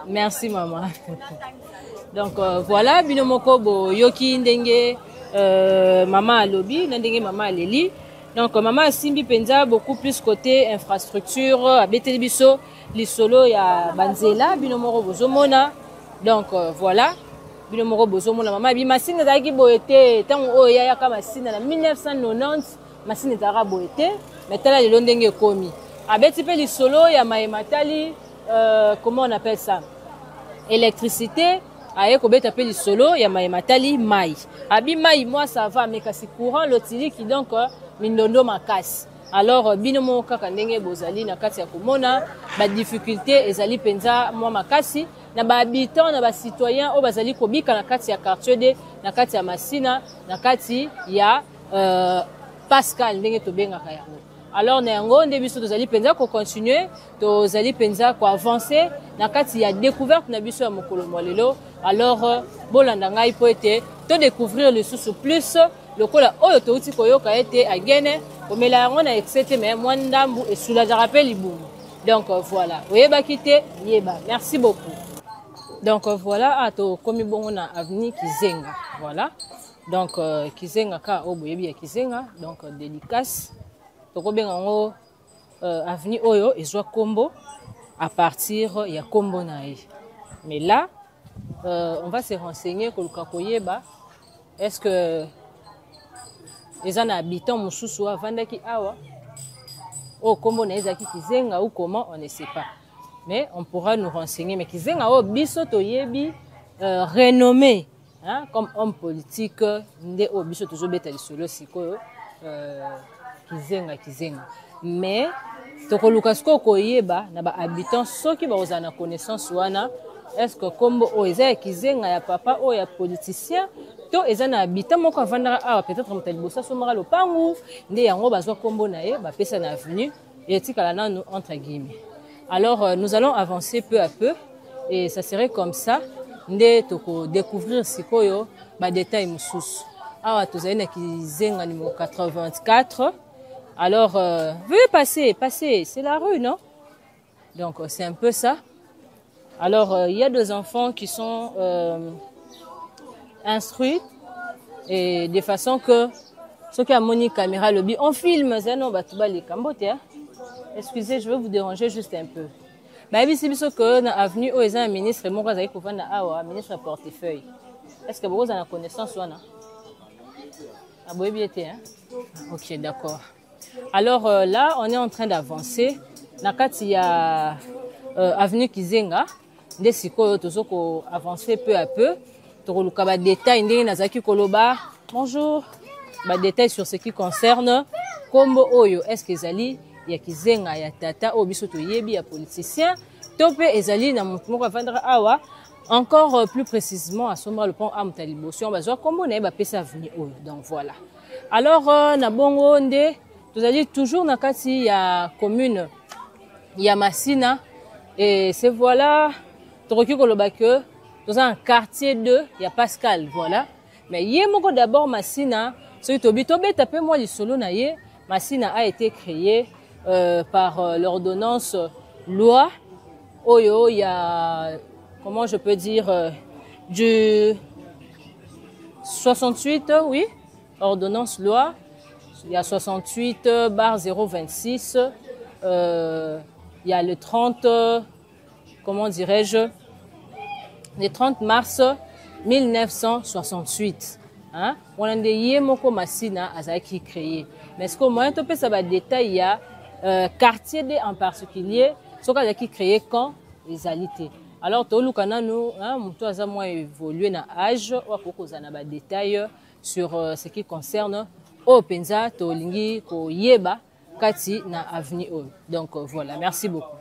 Merci maman. Donc voilà bino moko bo yoki ndenge maman alobi na ndenge maman aleli. Donc maman simbi penza beaucoup plus côté infrastructure abeteli biso lisolo ya banzela bino moko bozomona. Donc voilà bino moko bozomona maman bi masine zaki boete tango oya ya ka masine na 1990 masine ezalaka boye te mais tala lelo ndenge ekomi abeti mpe lisolo ya mayematali comment on appelle ça électricité aye kobeta mpe lisolo ya mayematali mai abi mai moi ça va mais kasi courant lotiliki donc mindondo makasi. Alors bino mo kaka ndenge bozali na kati ya komona ba difficulté ezali penza moi makasi na ba habitants na ba citoyens o bazali kobika na kati ya quartier D na kati ya Masina na kati ya Pascal ndenge to bengaka yango. Alors na yango nde biso tozali penza ko continuer tozali penza ko avancer na kati ya découverte na biso ya mokolo molelo. Alors bolanda ngai po ete to découvrir le sous plus lokola oyo to uti koyoka ete agene komela yango na excité mais mwandambu et sous la rappel libumu. Donc voilà oyeba kite yeba. Merci beaucoup. Donc voilà ato komi bongo na avenue Kizenga. Voilà. Donc Kizenga ka oboyebi ya Kizenga donc dédicace toko benga ngo avenue oyo ezwa kombo à partir ya kombo nae. Mais là on va se renseigner koluka koyeba est-ce que les habitants mususu avandaki awa o kombo na ezaki Kizenga ou comment on ne sait pas. Mais on pourra nous renseigner mais Kizenga o biso toyebi renommé. Hein, comme homme politique, nde obiso toujours beta lisolo sikoyo Kizenga. Mais tokoluka siko koyeba na ba habitants soki ba ozana connaissance wana est-ce que kombo o eza Kizenga ya papa o ya politicien to eza na habitant moko avandaka awa peut-être mutalibosa somaka lopangu nde yango bazwa kombo na ye ba pesa na avenue et tikala nanu entre guillemets. Alors nous allons avancer peu à peu et ça serait comme ça. Nde toko découvrir sikoyo ba détail mususu awa tozali na Kizenga numéro 84. Alors veuillez passer, c'est la rue non? Donc c'est un peu ça. Alors il y a deux enfants qui sont instruit et de façon que ceux qui ont moni caméra lobby on filme ça non batuba les cambote hein. Excusez, je vais vous déranger juste un peu. Bah ici biso que na avenue au un ministre mon azali ko vanda awa ministre portefeuille. Est-ce que vous avez connaissance wana? Ah bon bien été hein. OK, d'accord. Alors là, on est en train d'avancer. Nakati ya avenue Kizenga, nde sikoyo tozoko avancer peu à peu. Tokoluka ba détail ndenge nazaki koloba. Bonjour. Ba détail sur ce qui concerne kombo oyo est-ce que ezali ya Kizenga ya tata o biso to yebi ya politicien tope ezali na mutu moko avandra awa encore plus précisément à Somba le pont Amtalibosion bazwa kombo na ba pesa avenue oyo. Donc voilà. Alors na bongo nde tozali toujours na kati ya commune ya Masina et c'est voilà tokoki koloba que dans un quartier 2 ya Pascal voilà mais yé moko d'abord Masina soki tobi tapé moi lisolo na ye Masina a été créé par l'ordonnance loi oyo il y a comment je peux dire du 68 oui ordonnance loi il y a 68/026 il y a le 30 comment dirais-je le 30 mars 1968 hein on a des moko Masina azaki créé mais ce que moi to pesa ba détail ya quartier D en particulier ce qu'a qui créé quand les alités alors to lukana nous hein muto aza moins évolué na âge wa kokoza na ba détail sur ce qui concerne au penza to lingi ko yeba kati na avenue o donc voilà merci beaucoup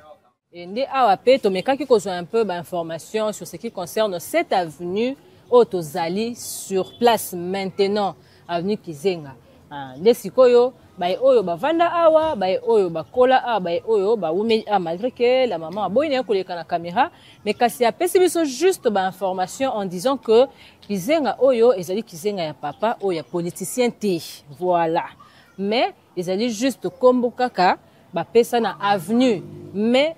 et ndé awape to mekaki ko un peu d'informations sur ce qui concerne cette avenue Otozali sur place maintenant avenue Kizenga ndé sikoyo bae oyo bavanda awa bae oyo bakola awa bae oyo baume malgré que la maman a boyine koleka na caméra mais kasi apesi biso juste ba information en disant que Kizenga oyo ezali Kizenga ya papa oyo ya politicien te voilà mais ezali juste kombo kaka ba pesa na avenue mais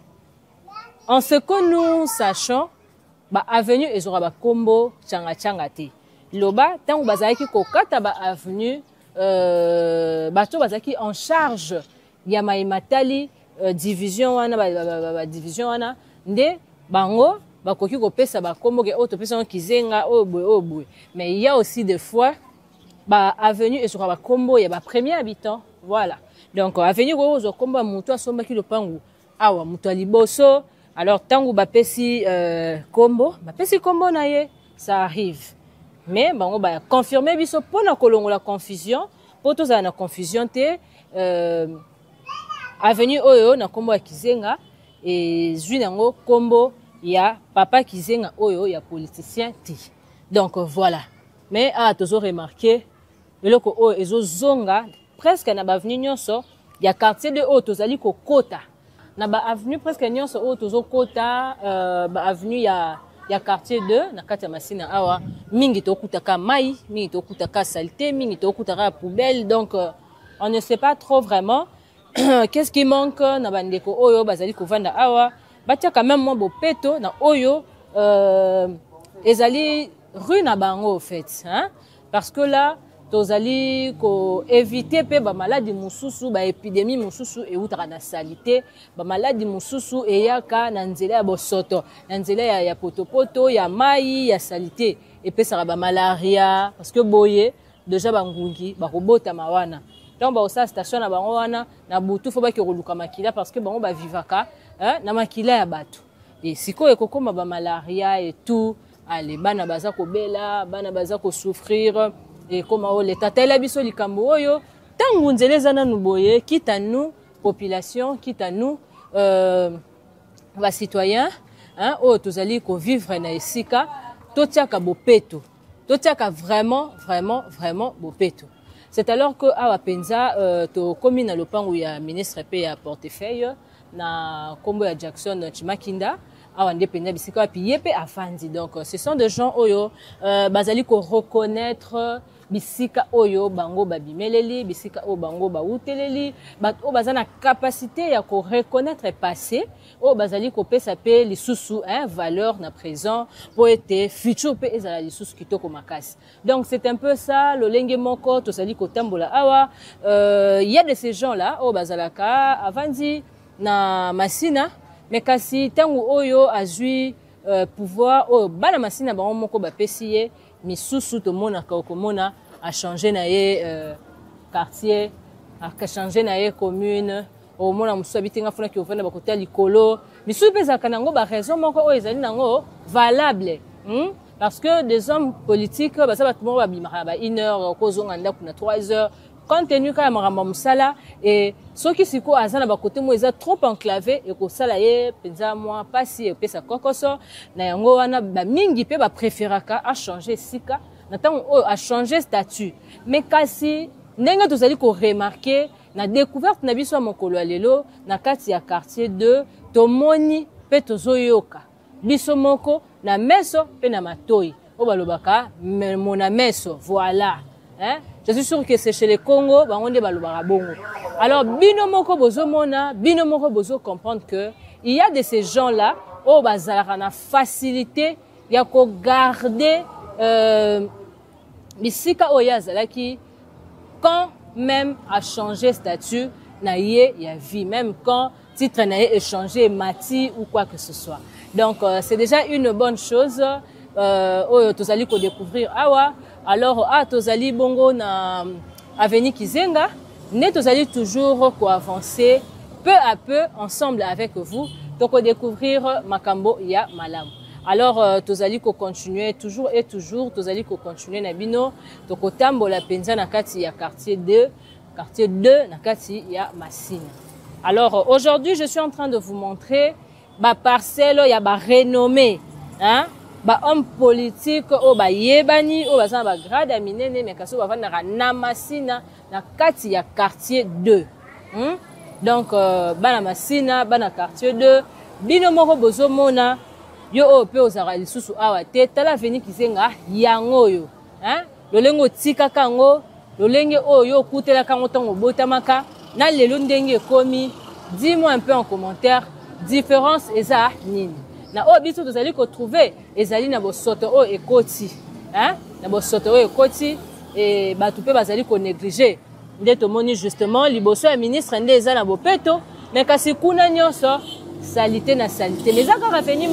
en ce que nous sachons ba avenue ezora ba kombo changa te loba tango bazaki kokata ba avenue bato bazaki en charge ya maimatali division wana division wana nde bango bakoki kopesa bakombo ke auto pesa Kizenga obwe mais il y a aussi des fois ba avenue et sur ba kombo ya ba premier habitant voilà donc avenue ko zo kombo mutu asomba ki lopangu awa mutu liboso alors tango bapesi kombo na ye ça arrive mais bango ba confirmer biso pona kolongo la confusion poto za na confusion te avenue oyo na kombo ya Kizenga et zui nango kombo ya papa Kizenga oyo ya politicien te donc voilà mais tozo remarqué eloko oyo ezo zonga presque na ba avenue nyonso ya quartier de oyo tozali kokota na ba avenue presque nyonso oyo tozo kota ba avenue ya quartier 2 na kati ya Masina awa mingi tokutaka mai mingi tokutaka saleté mingi tokutaka poubelle donc on ne sait pas trop vraiment qu'est-ce qui manque na bandeko oyo bazali kovanda awa batia quand même moi bopeto na oyo ezali rue na bango au fait hein parce que là tozali ko éviter pe ba maladie mususu ba épidémie mususu e utaka na salité ba maladie mususu e yaka na nzela ya bosoto na nzela ya potopoto ya mai ya salité et pe sara ba malaria parce que boye déjà bangungi ba kobota mawana donc ba osa station na bango wana na butu fo ba ki roluka makila parce que bango ba vivaka hein na makila ya bato et siko ekokoma ba malaria et tout allez bana baza ko bela bana baza ko souffrir et comment l'état tel biso likambo oyo tangu nzeleza na nuboye kita nous population kita nous va citoyens hein o tozali ko vivre na esika totiaka bopeto totiaka vraiment bopeto c'est alors que awa penza to komi na lopango ya ministre pe ya portefeuille na kombo ya Jackson Chimakinda awa nde penza bisika pi yepe afandi donc ce sont des gens oyo bazali ko reconnaître bisika oyo bango babimeleli bisika oyo bango bauteleli bato oyo baza na capacité ya ko reconnaître passé oyo bazali kopesa pe lisusu valeur na présent po ete futur pe ezala lisusu kitoko makasi. Donc c'est un peu ça lolenge moko tozali kotambola awa. Il y a de ces gens là oyo bazalaka avandi na masina mais kasi tangu oyo azui pouvoir oyo bana masina bango moko bapesi ye misusu tomonaka okomona a changé na ye quartier a changé na ye commune omona musu abitinga funa ki ovanda bakota likolo misusu pe ezalaka nango baraison moko oyo ezali nango valable parce que des hommes politiques baza bato moko babimaka ba 1 heure kozonga ndako na 3 heures compte tenu ka ya makambo musala et soki siko aza na bakote mo eza trop enclavé et kosala ye penza mwa pasi epesa kokoso na yango wana bamingi pe bapréféraka a changer sika na ntango oyo a changer statut mais kasi ndenge tozali koremarke na découverte na biso ya mokolo ya lelo na kati ya quartier 2 tomoni mpe tozoyoka biso moko na meso mpe na matoi oyo balobaka mona meso voilà. Je suis sûr que c'est chez les Congo, on est balobara bongo. Alors bino moko bozomona, bino moko bozo comprendre que il y a de ces gens-là au bazar na facilité ya ko garder bisika oyazala qui quand même a changé statut na ye ya vie même quand titre na ye échangé mati ou quoi que ce soit. Donc c'est déjà une bonne chose tozali ko découvrir awa. Alors, tozali bongo na Avenue Kizenga, ne tozali toujours ko avancer peu à peu ensemble avec vous, donc découvrir makambo ya malam. Alors, tozali ko continuer toujours et toujours, tozali ko continuer na bino, toko tambola penza na kati ya quartier 2 na kati ya Masina. Alors, aujourd'hui, je suis en train de vous montrer ba parcelle ya ba renommée, ba homme politique o ba yebani o ba ba grade aminene mais kaso ba vanda na Masina na kati ya quartier 2. Donc bana Masina bana quartier 2 bino moko bozomona yo o pe ozara lisusu awa te tala Avenue Kizenga yango yo lolengo tika kango lolenge oyo kutela kango tongo botamaka na lelo ndenge komi. Dis-moi un peu en commentaire différence eza nini na o biso tozali ko trouver ezali na bosoto o ekoti na bosoto o ekoti et batu pe bazali ko négliger nde tomoni justement liboso ya ministre nde eza na bopeto mais kasi kuna nyonso salité na salité mais aka rafeni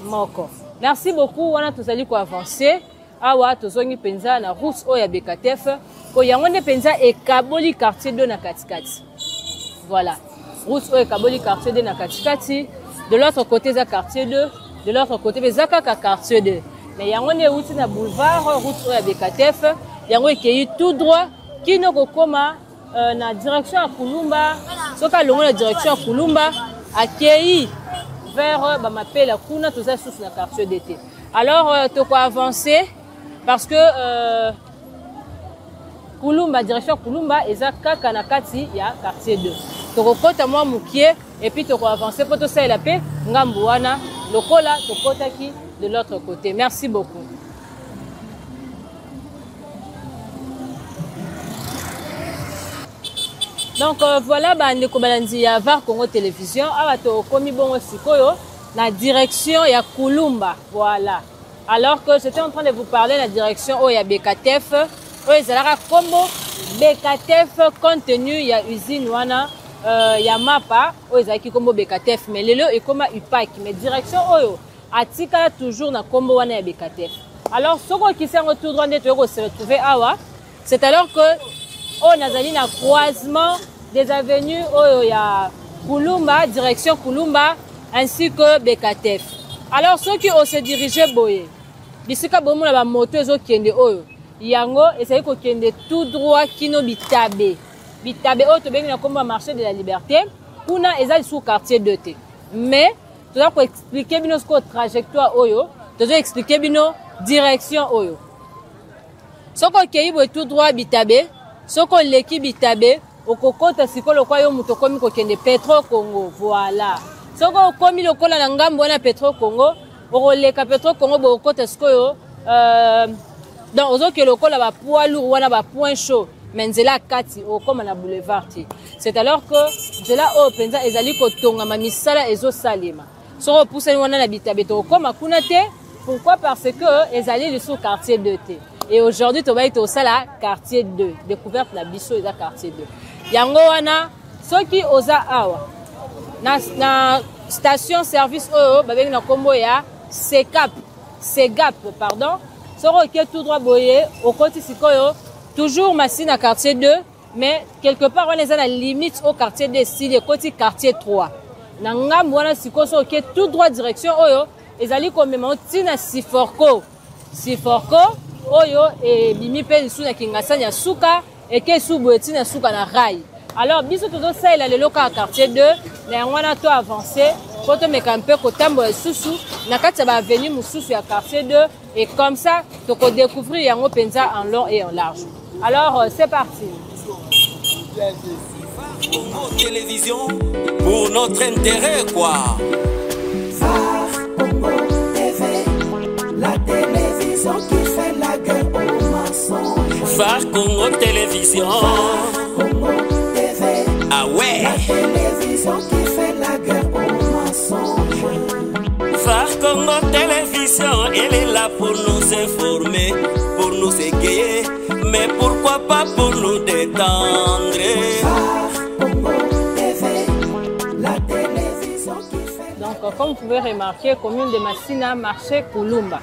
moko. Merci beaucoup wana tozali ko avancer awa tozongi penza na route o ya Bekatef ko yango nde penza ekaboli quartier 2 na katikati. Voilà route o ekaboli quartier 2 na katikati. De l'autre côté, c'est quartier 2. De l'autre côté, c'est quartier 2. Mais il y a un boulevard, route à Bekatef. Il y a un tout droit qui nous recommande la direction à Kulumba. Ce qui la direction à Kulumba, à Kei, vers la Kuna, tout ça sous le quartier d'été. Alors, tu peux avancer parce que Kulumba, direction Kulumba, et ça, Kakanakati, il y a quartier 2. Tu recotes moi Moukier. Et puis tu vas avancer pour tout ça et la paix. Ngambouana, lokola, tokotaki de l'autre côté. Merci beaucoup. Donc voilà, ndeko balandi ya VAR Congo Télévision. Awa to komi bongo sikoyo na direction ya Kulumba. Voilà. Alors que j'étais en train de vous parler de la direction ya Bekatef. Ezalaka kombo Bekatef compte tenu ya usine wana. Ya mapa oyezaki kombo Bekatef mais lelo et comme UPAC mais direction oyo atika toujours na kombo wana ya Bekatef. Alors soko qui s'est tout droit de se retrouver awa c'est alors que on nazali na croisement des avenues oyo ya Kulumba direction Kulumba ainsi que Bekatef. Alors ceux qui ont se dirigé boye bisika bomo na ba moto ezo kende oyo yango essayer ko kende tout droit kino bitabe Bitabe auto bengi na komba marché de la liberté kuna ezali sous quartier 2T mais tu dois expliquer bino ce trajectoire oyo tu dois expliquer bino direction oyo soko keibo tout droit bitabe soko leki bitabe okokota sikolo kwa yo muto komi ko kende Petro Congo. Voilà soko komi lokola na ngambo na Petro Congo okoleka Petro Congo bo okota sikoyo Donc ozoke lokola ba poids lourd wana ba point chaud mais nzela kati okoma na boulevard ti. C'est alors que nzela o penza ezali kotonga ma misala ezosalema. Soko pousse wana na bitabeto okoma kuna te. Pourquoi? Parce que ezali le sous quartier 2T. Et aujourd'hui to baito sala quartier 2. Découverte la biso eza quartier 2. Yango wana soki oza awa na station service oyo babengi na kombo ya Segap pardon. Soro ke tout droit boye au côté sikoyo toujours Massina quartier 2 mais quelque part on est à la limite au quartier 2 style côté quartier 3. Na ngam wana siko so ke tout droit direction oyo ezali komema tina Siforco oyo e bimi pe sous na kingasanya ya suka et ke sous boetina suka na rail. Alors biso todo ça il a le local quartier 2 mais on a tout avancé poto mekampe ko tambo susu na kati ba avenue mususu ya quartier 2 et comme ça to ko découvrir yango penza en long et en large. Alors c'est parti. Congo Télévision pour notre intérêt quoi. Congo TV, la télévision qui fait la guerre aux mensonges. Phare Congo Télévision. Congo TV, ah ouais. la télévision qui fait la guerre aux mensonges. Phare Congo Télévision, elle est là pour nous informer, pour nous égayer, mais pourquoi pas pour nous détendre. Congo TV, la télévision qui fait. Donc comme vous pouvez remarquer, commune de Massina, marché Kulumba.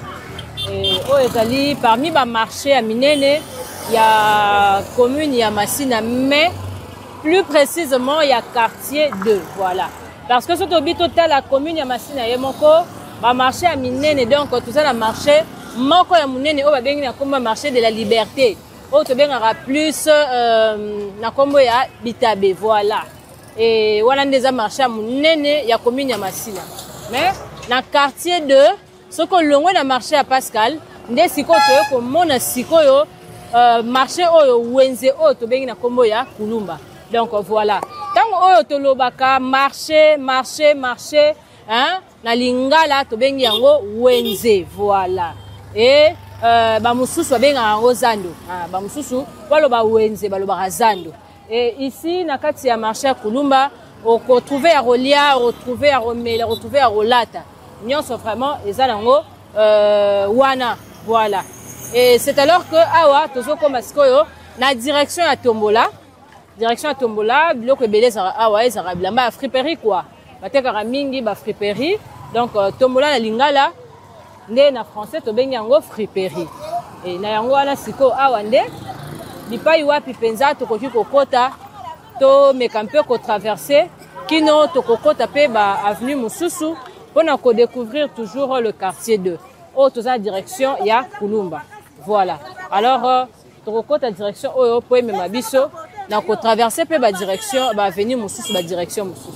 Et au Ezali, parmi les marchés à Minene, il y a commune, il y a Massina, mais plus précisément, il y a quartier 2. Voilà. Parce que sur total la commune, il y a Massina, il y a mon marché à Minene, donc tout ça, le marché, moko ya Minene, au Babengi, comme le marché de la liberté. Au Tobengara plus, na kombo ya Bitabe, voilà. Et voilà, des marchés à Minene, il y a commune, il y a Massina. Mais, dans quartier 2, ce que l'on a marché à Pascal, ndé siko toyo ko mona siko yo marché oyo wenze oyo to bengi na kombo ya Kulumba. Donc voilà. Tant oyo to lobaka marché hein na lingala to bengi yango wenze voilà. Et ba mususu ba benga yango zando. Ba mususu baloba wenze baloba zando. Et ici na kati ya marché à Kulumba on retrouver à Rolia, retrouver à Romela, retrouver à Rolata. Nyonso vraiment ezalango wana voilà. Et c'est alors que awa tozo koma sikoyo na direction à Tombola biloko ebele za awa ezara bilamba friperie quoi bateka mingi ba friperie donc Tombola na lingala nde na français to bengi yango friperie et na yango wana siko awa nde bipai wapi penza to koki kokota to mekampe ko traverser kino to kokota pe ba avenue Mususu pour découvrir toujours le quartier 2. Autre direction, il y a Kulumba. Voilà. Alors, tu ta direction, pour me mabiso, donc traverser la direction, venir Mususu, la direction Mususu.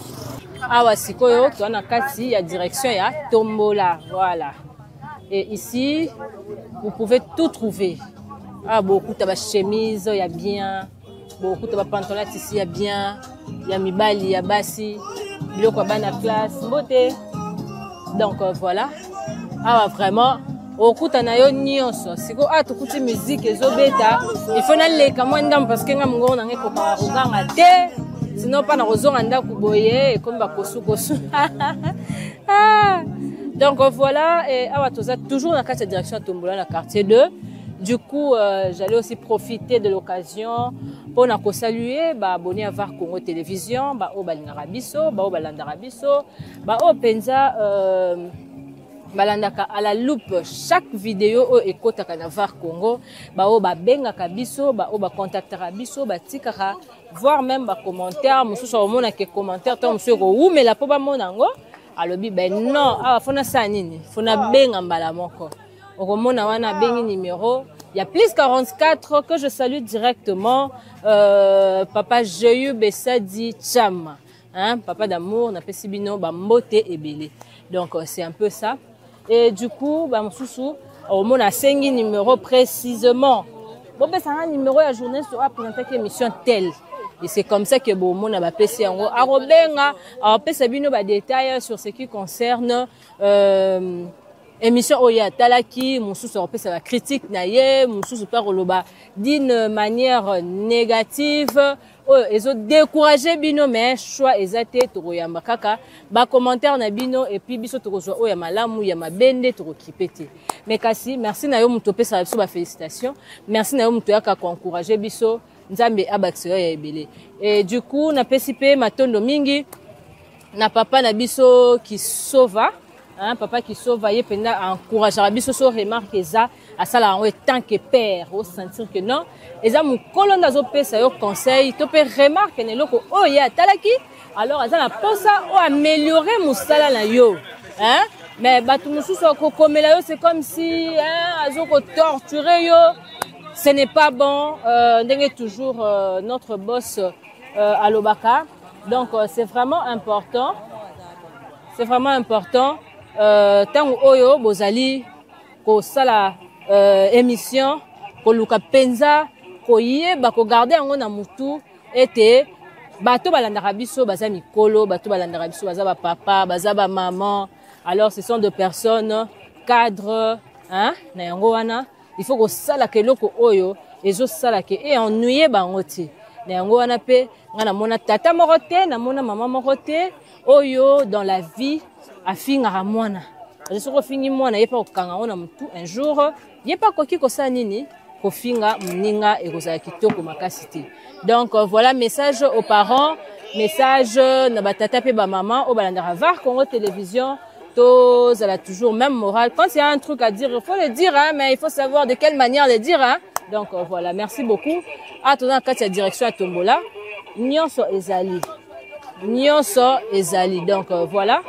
Ah ouais, c'est quoi? Tu as un quartier, il y a direction, il y a Tombola. Voilà. Et ici, vous pouvez tout trouver. Ah, beaucoup de chemises, il y a bien. Beaucoup de pantalons ici, il y a bien. Il y a Mibali, il y a Bassi. Il y a la classe, beauté. Donc voilà. Ah vraiment okuta na yo nyonso siko atukuti musique ezobeta il faut na leka moi ndam parce que ngamungo na ngeko ka ruganga te sinon pas na rozonga ndaku boye comme ba kosu donc voilà et awa toza toujours dans la direction de Tombola na quartier 2. Du coup j'allais aussi profiter de l'occasion pour na ko saluer ba abonné à Phare Congo Télévision ba o balingaka biso ba o balandaka biso ba o penza balandaka à la loupe chaque vidéo o ekotaka na Phare Congo ba o ba bengaka biso ba o ba contactera biso ba tikaka voir même ba commentaire mususu o mona ke commentaire to mususu ko umela po ba monango alobi ben non awa fona sa nini fona benga mbala moko okomona wana bengi numéro il y a plus 44 que je salue directement papa Joyeux Bessadi Cham hein papa d'amour na pesibino ba mbote ebele donc c'est un peu ça. Et du coup, bah, Moussou, au moins, on a 5 numéros précisément. Bon, ben, ça a un numéro à journée sur présenter une émission telle. Et c'est comme ça que bon, on a passé en gros. Alors, on a des détails sur ce qui concerne émission oya talaki mususu opesa ba critique na ye mususu pa koloba d'une manière négative ezo décourager bino mais choix ezate tokoyamba kaka ba commentaire na bino et puis biso tokozwa oya malamu ya mabende tokokipete mais kasi merci na yo muto opesa biso ba félicitations merci na yo muto yaka ko encourager biso nzambe abakisi ya ebele et du coup na pesi pe matondo mingi na papa na biso qui sauva. Hein, papa qui sauve, il peut encourager à biso so remarque ça à ça là en tant que père au sentir que non et ça mon colonne d'azo pesa yo conseil to peut remarque ne loko oh ya talaki alors ça la pense ou améliorer musala na yo hein mais batu mususu ko komela yo c'est comme si hein azo ko torturer yo ce n'est pas bon ndenge toujours notre boss à Lobaka donc c'est vraiment important tango oyo bozali ko sala émission ko luka penza ko yeba ko garder yango na mutu ete bato balandaka biso baza mikolo bato balandaka biso baza ba papa baza ba maman alors ce sont des personnes cadres hein na yango wana il faut ko sala keloko oyo ezo sala ke e ennuyer bango te na yango wana pe ngana mona tata moko te na mona mama moko te oyo dans la vie afingaka mwana soko fingi mwana yepa kokanga ona mutu un jour yepa koki kosa nini kofinga muninga ekozala kitoko makasi te donc voilà message aux parents message na batata pe ba maman o balandaka VAR Congo Télévision to zala toujours même morale quand il y a un truc à dire il faut le dire hein mais il faut savoir de quelle manière le dire hein donc voilà merci beaucoup à ton kati ya direction à Tombola nyonso ezali donc voilà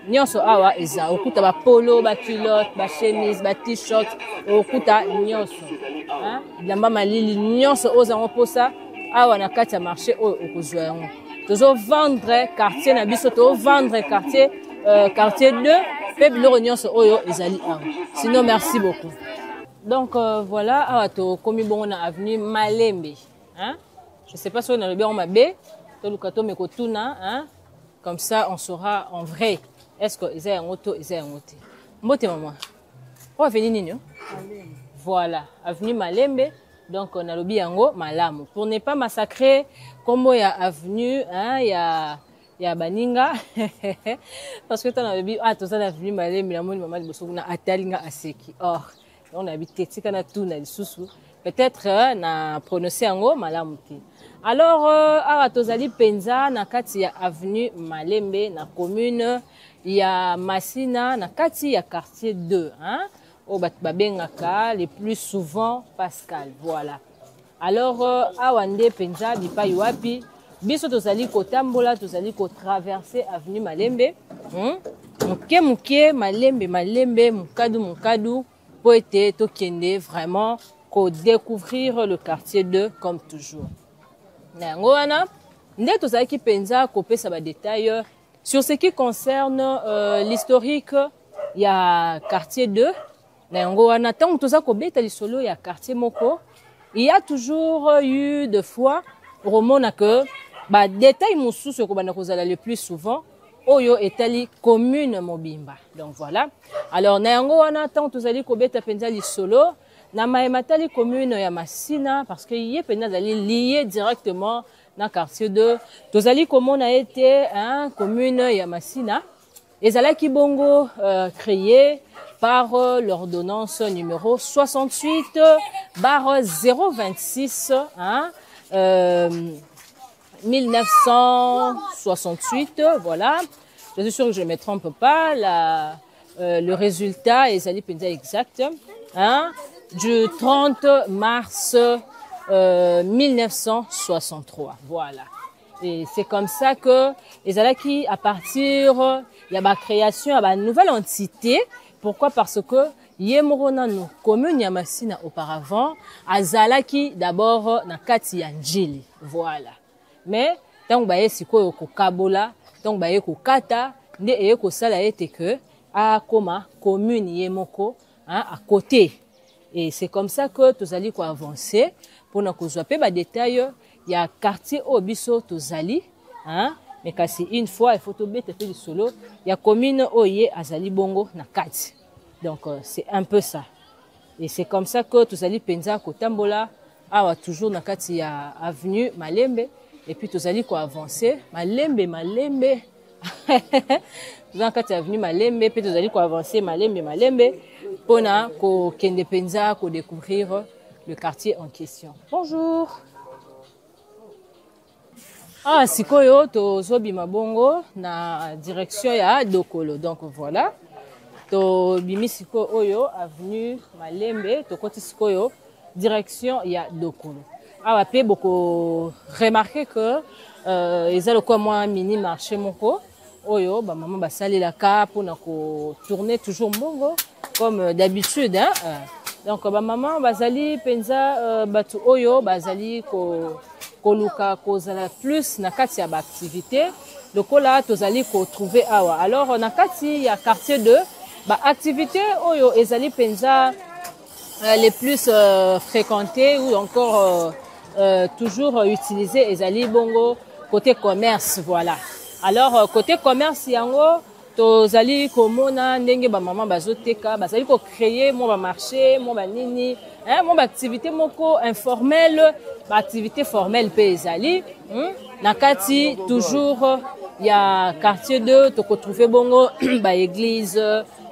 nyonso awa eza okuta ba polo ba culotte ba chemise ba t-shirt okuta nyonso hein bilamba malili nyonso ozango posa awa na kati ya marché oyo okozwa yango tozo vendre quartier na biso to vendre quartier 2 pe biloko nyonso oyo ezali awa sinon merci beaucoup donc voilà awa to komi bongo na avenue Malembe hein je sais pas si on a le bien mabe to lukato mekotuna hein comme ça on saura en vrai est-ce que ils ont auto ils ont auto mbote maman on va venir nini voilà avenue Malembe donc on a le biango malamu pour ne pas massacrer comme il y a avenue hein il y a baninga parce que tu as le ah tout ça avenue Malembe la moni maman liboso na atalinga aseki or on habite tika na tout na lisusu peut-être na prononcer yango malamu te alors awa tozali penza na kati ya avenue Malembe na commune ya Masina na kati ya quartier 2 hein au babengaka le plus souvent Pascal voilà alors awa nde penza bipai wapi biso tozali kotambola tozali ko traverser avenue Malembe muke Malembe mukadu po ete tokende vraiment ko découvrir le quartier 2 comme toujours na yango wana nde tozali penza ko pesa ba détails sur ce qui concerne l'historique il y a quartier 2 na yango wana tant toza ko beta lisolo ya quartier moko il y a toujours eu de fois romona que ba détails mususu ko bana kozala le plus souvent oyo etali commune mobimba donc voilà alors na yango wana tant tozali ko beta penza lisolo na maematali commune ya Masina parce que yé pena dali lié directement na quartier 2 tozali komona été hein commune ya Masina ezalaki bongo créé par l'ordonnance numéro 68/026 hein 1968 voilà je suis sûr que je ne me trompe pas le résultat ezali penza exact hein du 30 mars 1963 voilà et c'est comme ça que ezalaki à partir il y a la création à une nouvelle entité pourquoi parce que yemorona no commune ya Masina auparavant azalaki d'abord na kati ya njili voilà mais tant baye sikoyo ko kabola tant baye ko kata nde eye ko sala ete que a koma commune yemoko hein à côté et c'est comme ça que tozali ko avancer pour na kozwa pe ba détail ya quartier obiso tozali hein mais kasi une fois il faut to bete pe solo ya commune oye azali bongo na kati Donc, c'est un peu ça. Et c'est comme ça que tous allons penser Kotambola, toujours dans kati ya avenue Malembe, et puis tous allons avancer. Malembe. Dans kati avenue Malembe, puis tous allons avancer Malembe, pour na ko kende penza, ko découvrir le quartier en question. Bonjour. Sikoyo to zobi mabongo na direction ya Dokolo. Donc voilà. To bimi siko oyo avenue Malembe to koti sikoyo direction ya Dokolo. Pe beaucoup remarquer que ils ont quoi moi mini marché moko oyo ba maman ba sali la ka pour na ko tourner toujours mbongo comme d'habitude hein. Donc ba maman bazali penza batu oyo bazali ko koluka kozala plus na kati ya ba activité lokola tozali ko trouver awa. Alors na kati ya quartier 2 ba activité oyo ezali penza les plus fréquentés ou encore toujours utilisés ezali bongo côté commerce, voilà. Alors côté commerce yango tozali komona ndenge ba maman bazoteka bazali ko créer mo ba marché mo ba nini hein mo ba activité moko informelle ba activité formelle pe ezali na kati toujours ya quartier 2 to ko trouver bongo ba église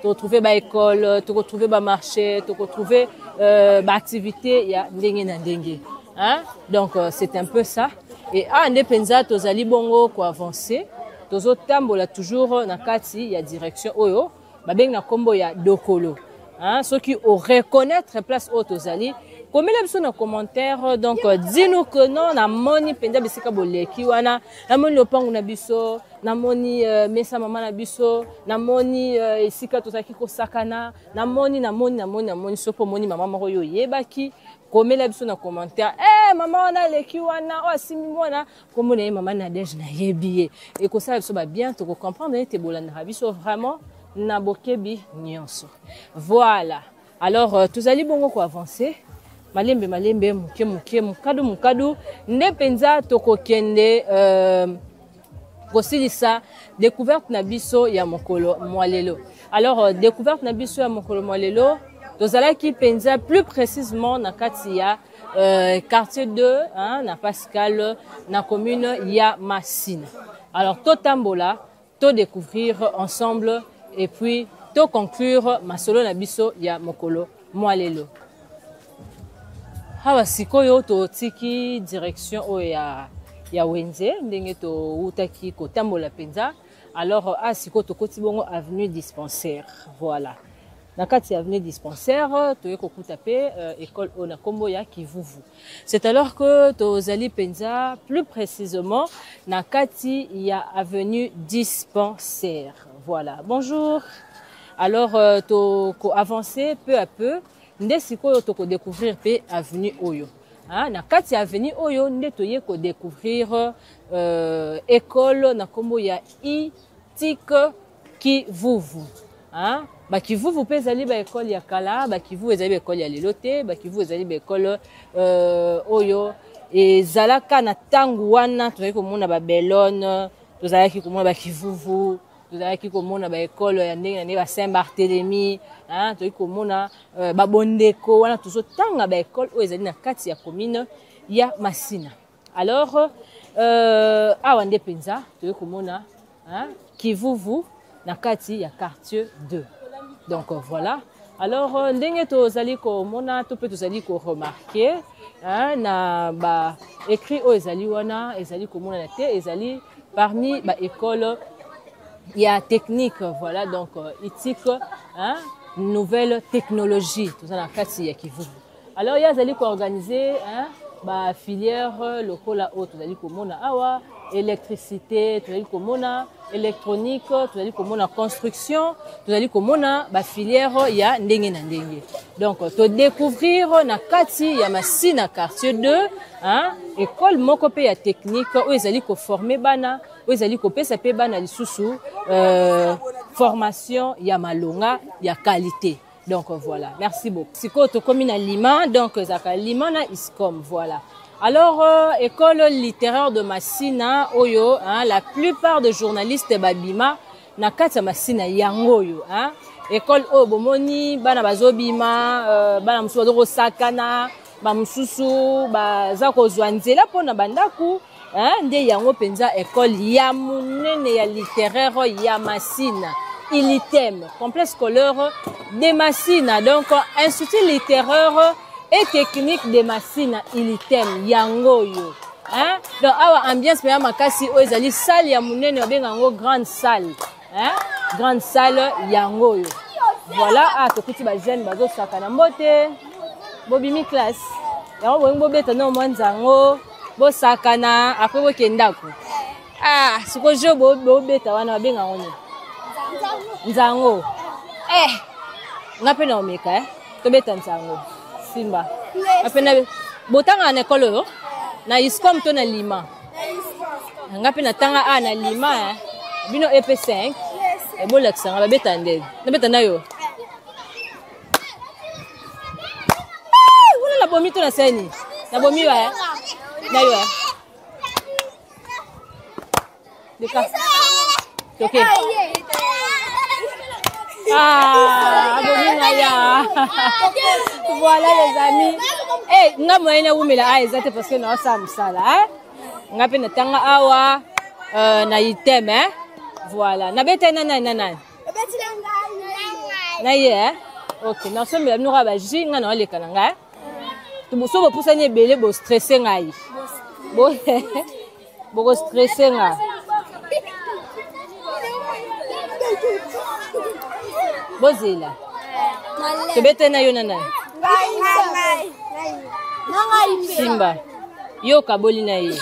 to trouver ba école to ko trouver ba marché to ko trouver ba activité ya ndenge na ndenge hein. Donc c'est un peu ça. Et ndepenza tozali bongo ko avancer tozotambola toujours na kati ya direction oyo babeng na kombo ya Dokolo hein. Ceux qui au reconnaître place oyo tozali komela biso na commentaire. Donc dis-nous que non na moni penza bisika boleki wana na moni lopangu na biso na moni mesa mama na biso na moni esika tozaki kosakana na moni sopo moni mama moko yo yebaki komela biso na commentaire mama wana leki wana asimi mwana komona mama na deje na yebiye et ko ça biso ba bien to comprendre te bolanda biso vraiment na bokebi nyonso. Voilà. Alors tozali bongo ko avancer malembe muke mukadu ndepenza tokokende kosilisa découverte na biso ya mokolo mwalelo. Alors découverte na biso ya mokolo mwalelo tozalaki penza plus précisément na kati ya quartier 2 hein, na Pascal na commune ya Massina. Alors to tambola to découvrir ensemble et puis to conclure masolo na biso ya mokolo mwalelo. Hawa sikoyo to tiki direction o ya Wenze ndenge to utaki ko tambola penza. Alors siko to koti bongo avenue dispensaire. Voilà. Na kati avenue dispensaire toyeko kutape école ona kombo ya Kivuvu. C'est alors que tozali penza plus précisément na kati ya avenue dispensaire. Voilà. Bonjour. Alors to ko avancer peu à peu nde sikoyo to ko découvrir pe avenue oyo. Hein, na kati avenue oyo nde toyeko découvrir école na kombo ya ITIC Kivuvu. Hein? Bakivuvu pe ezali ba école ya kala, bakivuvu ezali ba école ya lelote, bakivuvu ezali ba école oyo ezalaka na tangu wana tozali komona ba Belone, tozalaki komona bakivuvu, tozalaki komona ba école ya ndenge na ba Saint-Barthélemy, hein, tozali komona ba Bondeko wana tozotanga ba école oyo ezali na kati ya commune ya Massina. Alors awa nde penza tozali komona hein, Kivuvu na kati ya quartier 2. Donc voilà. Alors ndenge tozali ko mona to pe tozali ko remarquer hein, na ba écrit o ezali wana ezali ko mona na te ezali parmi ba école ya technique. Voilà donc ITIC hein, nouvelle technologie tout ça na kati ya Kivuvu. Alors ya ezali ko organiser hein, ba filière lokola o tozali ko mona awa électricité tozali ko mona électronique tozali komona construction tozali komona ba filière ya ndenge na ndenge. Donc to découvrir na kati ya Massina quartier 2 hein, école moko pe ya technique o ezali ko former bana o ezali ko pesa pe bana lisusu formation ya malonga ya qualité. Donc voilà, merci beaucoup. Siko to komi na Lima donc zaka Lima na Iscom voilà. Alors, école littéraire de Massina, oyo, hein, la plupart des journalistes babima na kati ya Massina yango yo, hein. école o bomoni bana bazobima bana mususu bazokosakana bamususu baza kozwa nzela mpona bandako nde yango mpenza école ya monene ya littéraire ya Masina ILITEM complexe scolaire de Masina donc institut littéraire et technique de Masina ILITEM yango yo donc awa ambiance mpenza makasi oyo ezali salle ya monene babenga yango grande salle grande salle yango yo voilà tokuti bajeune bazosakana mbote bobimi classe yango bolingi bobeta na mwa nzango bosakana apres bokendako siko jo bobeta wana babenga ngo nini nzango nga mpe na omeka tobeta nzango simba apena botanga na ekolo oyo na ISCOM to na lima nga mpe natanga na lima bino EP5 ebolakisanga babeta ndenge nabeta na yo wala nabomi to na seni nabomi wa na yo deka toke abomi na ya voilà les amis nga moyene wumela ezate parce que na sa musala nga pe natanga awa na ILITEM voilà nabeta nani na ye ok na sombe mnora ba ji nga na oleka na nga so bopusani ebele bo stressé ngai bo stressé nga bozela tobeta na yo nani simba yo kaboli na ye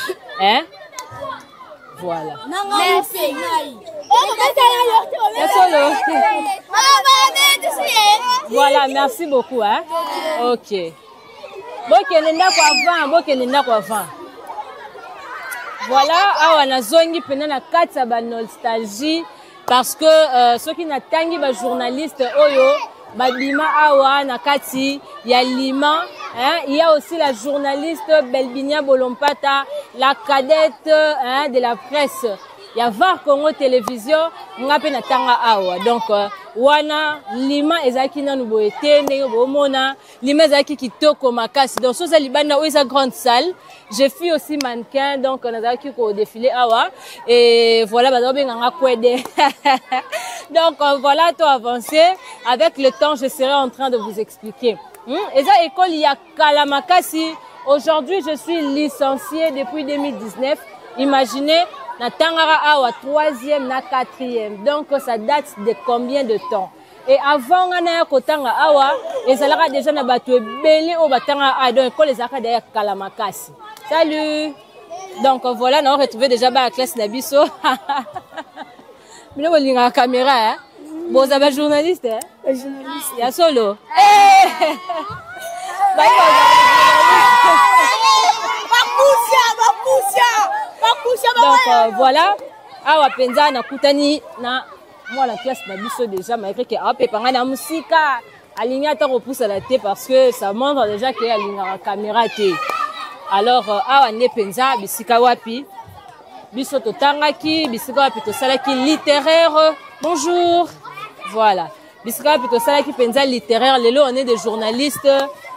voilà voilà merci beaucoup ok bokende ndako avant voilà awa nazongi pena na kati ya ba nostalgie parce que soki natangi ba journaliste oyo babima awa na kati ya lima il y a aussi la journaliste Belbinia Bolompata, la cadette de la presse. Il y a VAR Congo Télévision, ngape na tanga awa. Donc wana lima ezaki na nuboete ndenge bomona, lima ezaki kitoko makasi. Donc so za libanda o eza grande salle. Je fus aussi mannequin donc nazaki ko défiler awa et voilà bazobenga nga kwede. Donc voilà tout avancé avec le temps je serai en train de vous expliquer. Eza école ya Kalamakasi. Aujourd'hui, je suis licenciée depuis 2019. Imaginez, na tangara awa 3e na 4e. Donc ça date de combien de temps? Et avant on a kotanga awa, ezalaka déjà na bato ebele o batanga a donc école ezaka derrière Kalamakasi. Salut. Donc voilà, on a retrouvé déjà la classe Nabiso. Mais on a la caméra Bon, vous avez un journaliste, hein? Un journaliste. Il y a solo. Donc voilà. Awa penza na kutani na moi la classe na biso déjà malgré que a pepanga na musika aligna ta repousse la tête parce que ça montre déjà qu'il y a la caméra té. Alors awa ne penza bisika wapi biso totangaki bisika wapi to salaki littéraire. Bonjour. Voilà. Bisika wapi to salaki penza littéraire lelo on est des journalistes.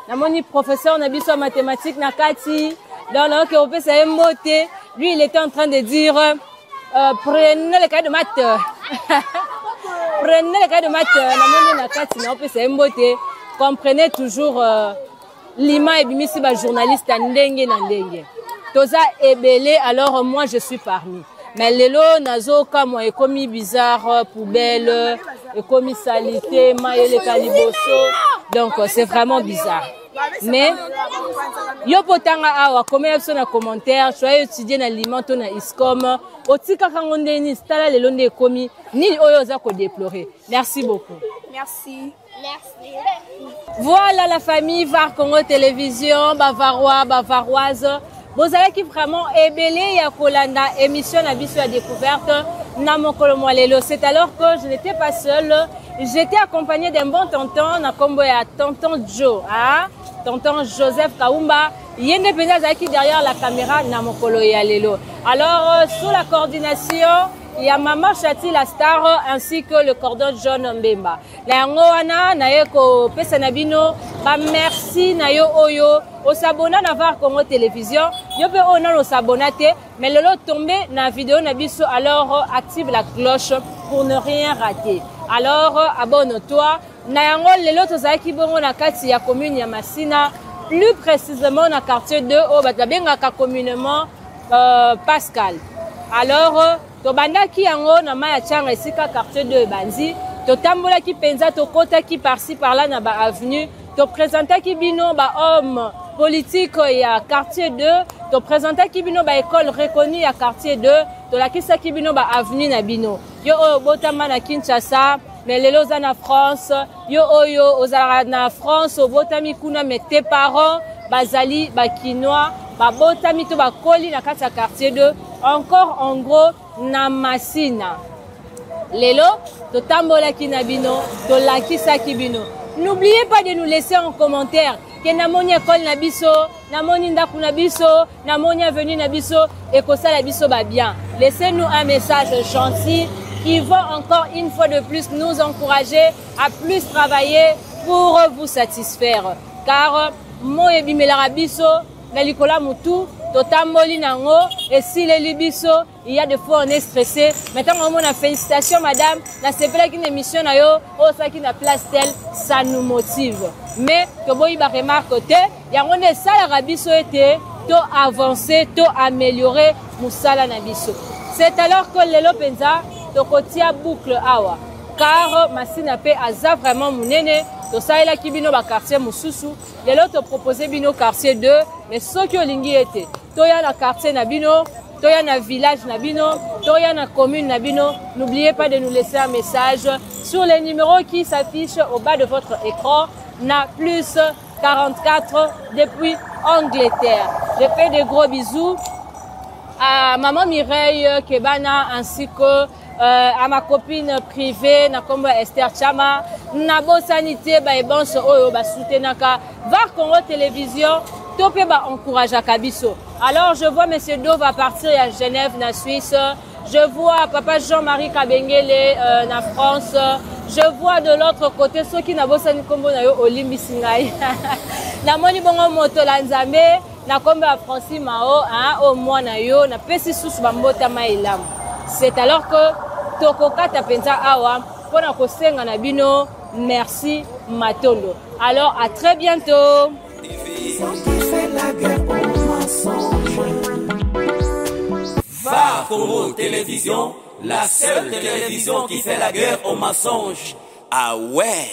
Na moni professeur na biso mathématiques na kati. Donc on peut ça moté. Lui il était en train de dire prenez le cahier de maths. Prenez le cahier de maths. Na na kati na opesa mbote. Comprenez toujours l'ima ebimisi ba journaliste ndenge na ndenge. Toza ebele alors moi je suis parmi. Mais lelo nazo kama ekomi bizarre, poubelle, ekomi salité, maïle caliboso. Donc c'est vraiment bizarre. Mais yo potanga awa comme ça na commentaire soyez étudier na limento na ISCOM otika kangonde ni stala lelo nde ekomi ni oyo za ko déplorer. Merci beaucoup. Merci. Merci. Voilà la famille VAR Congo Télévision, bavarois, bavaroise. Vous allez qui vraiment ébélé ya kolanda émission na biso à découverte na mokolo lelo. C'est alors que je n'étais pas seule, j'étais accompagnée d'un bon tonton na kombo ya tonton Joe, hein? Tonton Joseph Kaumba, yende penza zaki derrière la caméra na mokolo ya lelo. Alors sous la coordination il y a Maman Chati la star ainsi que le cordon jaune Mbemba. Na yango wana na yeko pesa na bino ba merci na yo oyo o s'abonner na VAR Congo Télévision. Yo pe on a s'abonner mais le lot tombé na vidéo na biso alors active la cloche pour ne rien rater. Alors abonne-toi. Na yango lelo tozaki bongo na kati ya commune ya Masina, plus précisément na quartier 2 au batabengaka communément Pascal. Alors tobanda ki yango na maya changa esika quartier 2 Banzi, to tambola ki penza to kota ki par-ci par-là na ba avenue, to présenter ki bino ba homme politique ya quartier 2, to présenter ki bino ba école reconnue ya quartier 2, to la kisa ki bino ba avenue na bino. Yo botama na Kinshasa, mais lelo za na France, yo oyo ozala na France obotami kuna mais tes parents bazali ba kinois, ba botami to ba koli na kati ya quartier 2, encore en gros na Masina. Lelo to tambola ki na bino, to lakisa ki bino. N'oubliez pas de nous laisser en commentaire que namoni école na biso, namoni ndaku na biso, namoni avenue na biso et que ça la biso ba bien. Laissez-nous un message gentil qui va encore une fois de plus nous encourager à plus travailler pour vous satisfaire. Car mo ebimela biso na likola mutu totamboli nango et si les libiso il y a des fois on est stressé. Maintenant on a félicitations madame, na sepela ki émission na yo o ça qui na place telle ça nous motive. Mais to boyi ba remarque te yango ne sala rabiso ete to avancer, to améliorer musala na biso. C'est alors que lelo penza to kotia boucle awa car Masina pe aza vraiment munene. To saela ki bino ba quartier mususu lelo to proposer bino quartier 2 mais soki olingi ete to ya na quartier na bino, to ya na village na bino, to ya na commune na bino, n'oubliez pas de nous laisser un message sur les numéros qui s'affichent au bas de votre écran na plus 44 depuis Angleterre. Je fais de gros bisous à maman Mireille Kebana ainsi que à ma copine privée na kombo Esther Chama na bo sanité ba ebonso oyo ba soutenaka VAR Congo Télévision topé ba encourage kabiso. Alors je vois monsieur Do va partir à Genève na Suisse, je vois papa Jean-Marie Kabengele na France, je vois de l'autre côté ceux qui na bo sani kombo na yo Olimbi Singai na moni bongo moto la Nzambe na kombo ya Francis Mao au mois na yo na pesi susu ba mbota mailam. C'est alors que tokoka tapenza awa pona kosenga na bino merci matondo. Alors à très bientôt. VAR Congo Télévision, la seule télévision qui fait la guerre aux mensonges. Ah ouais.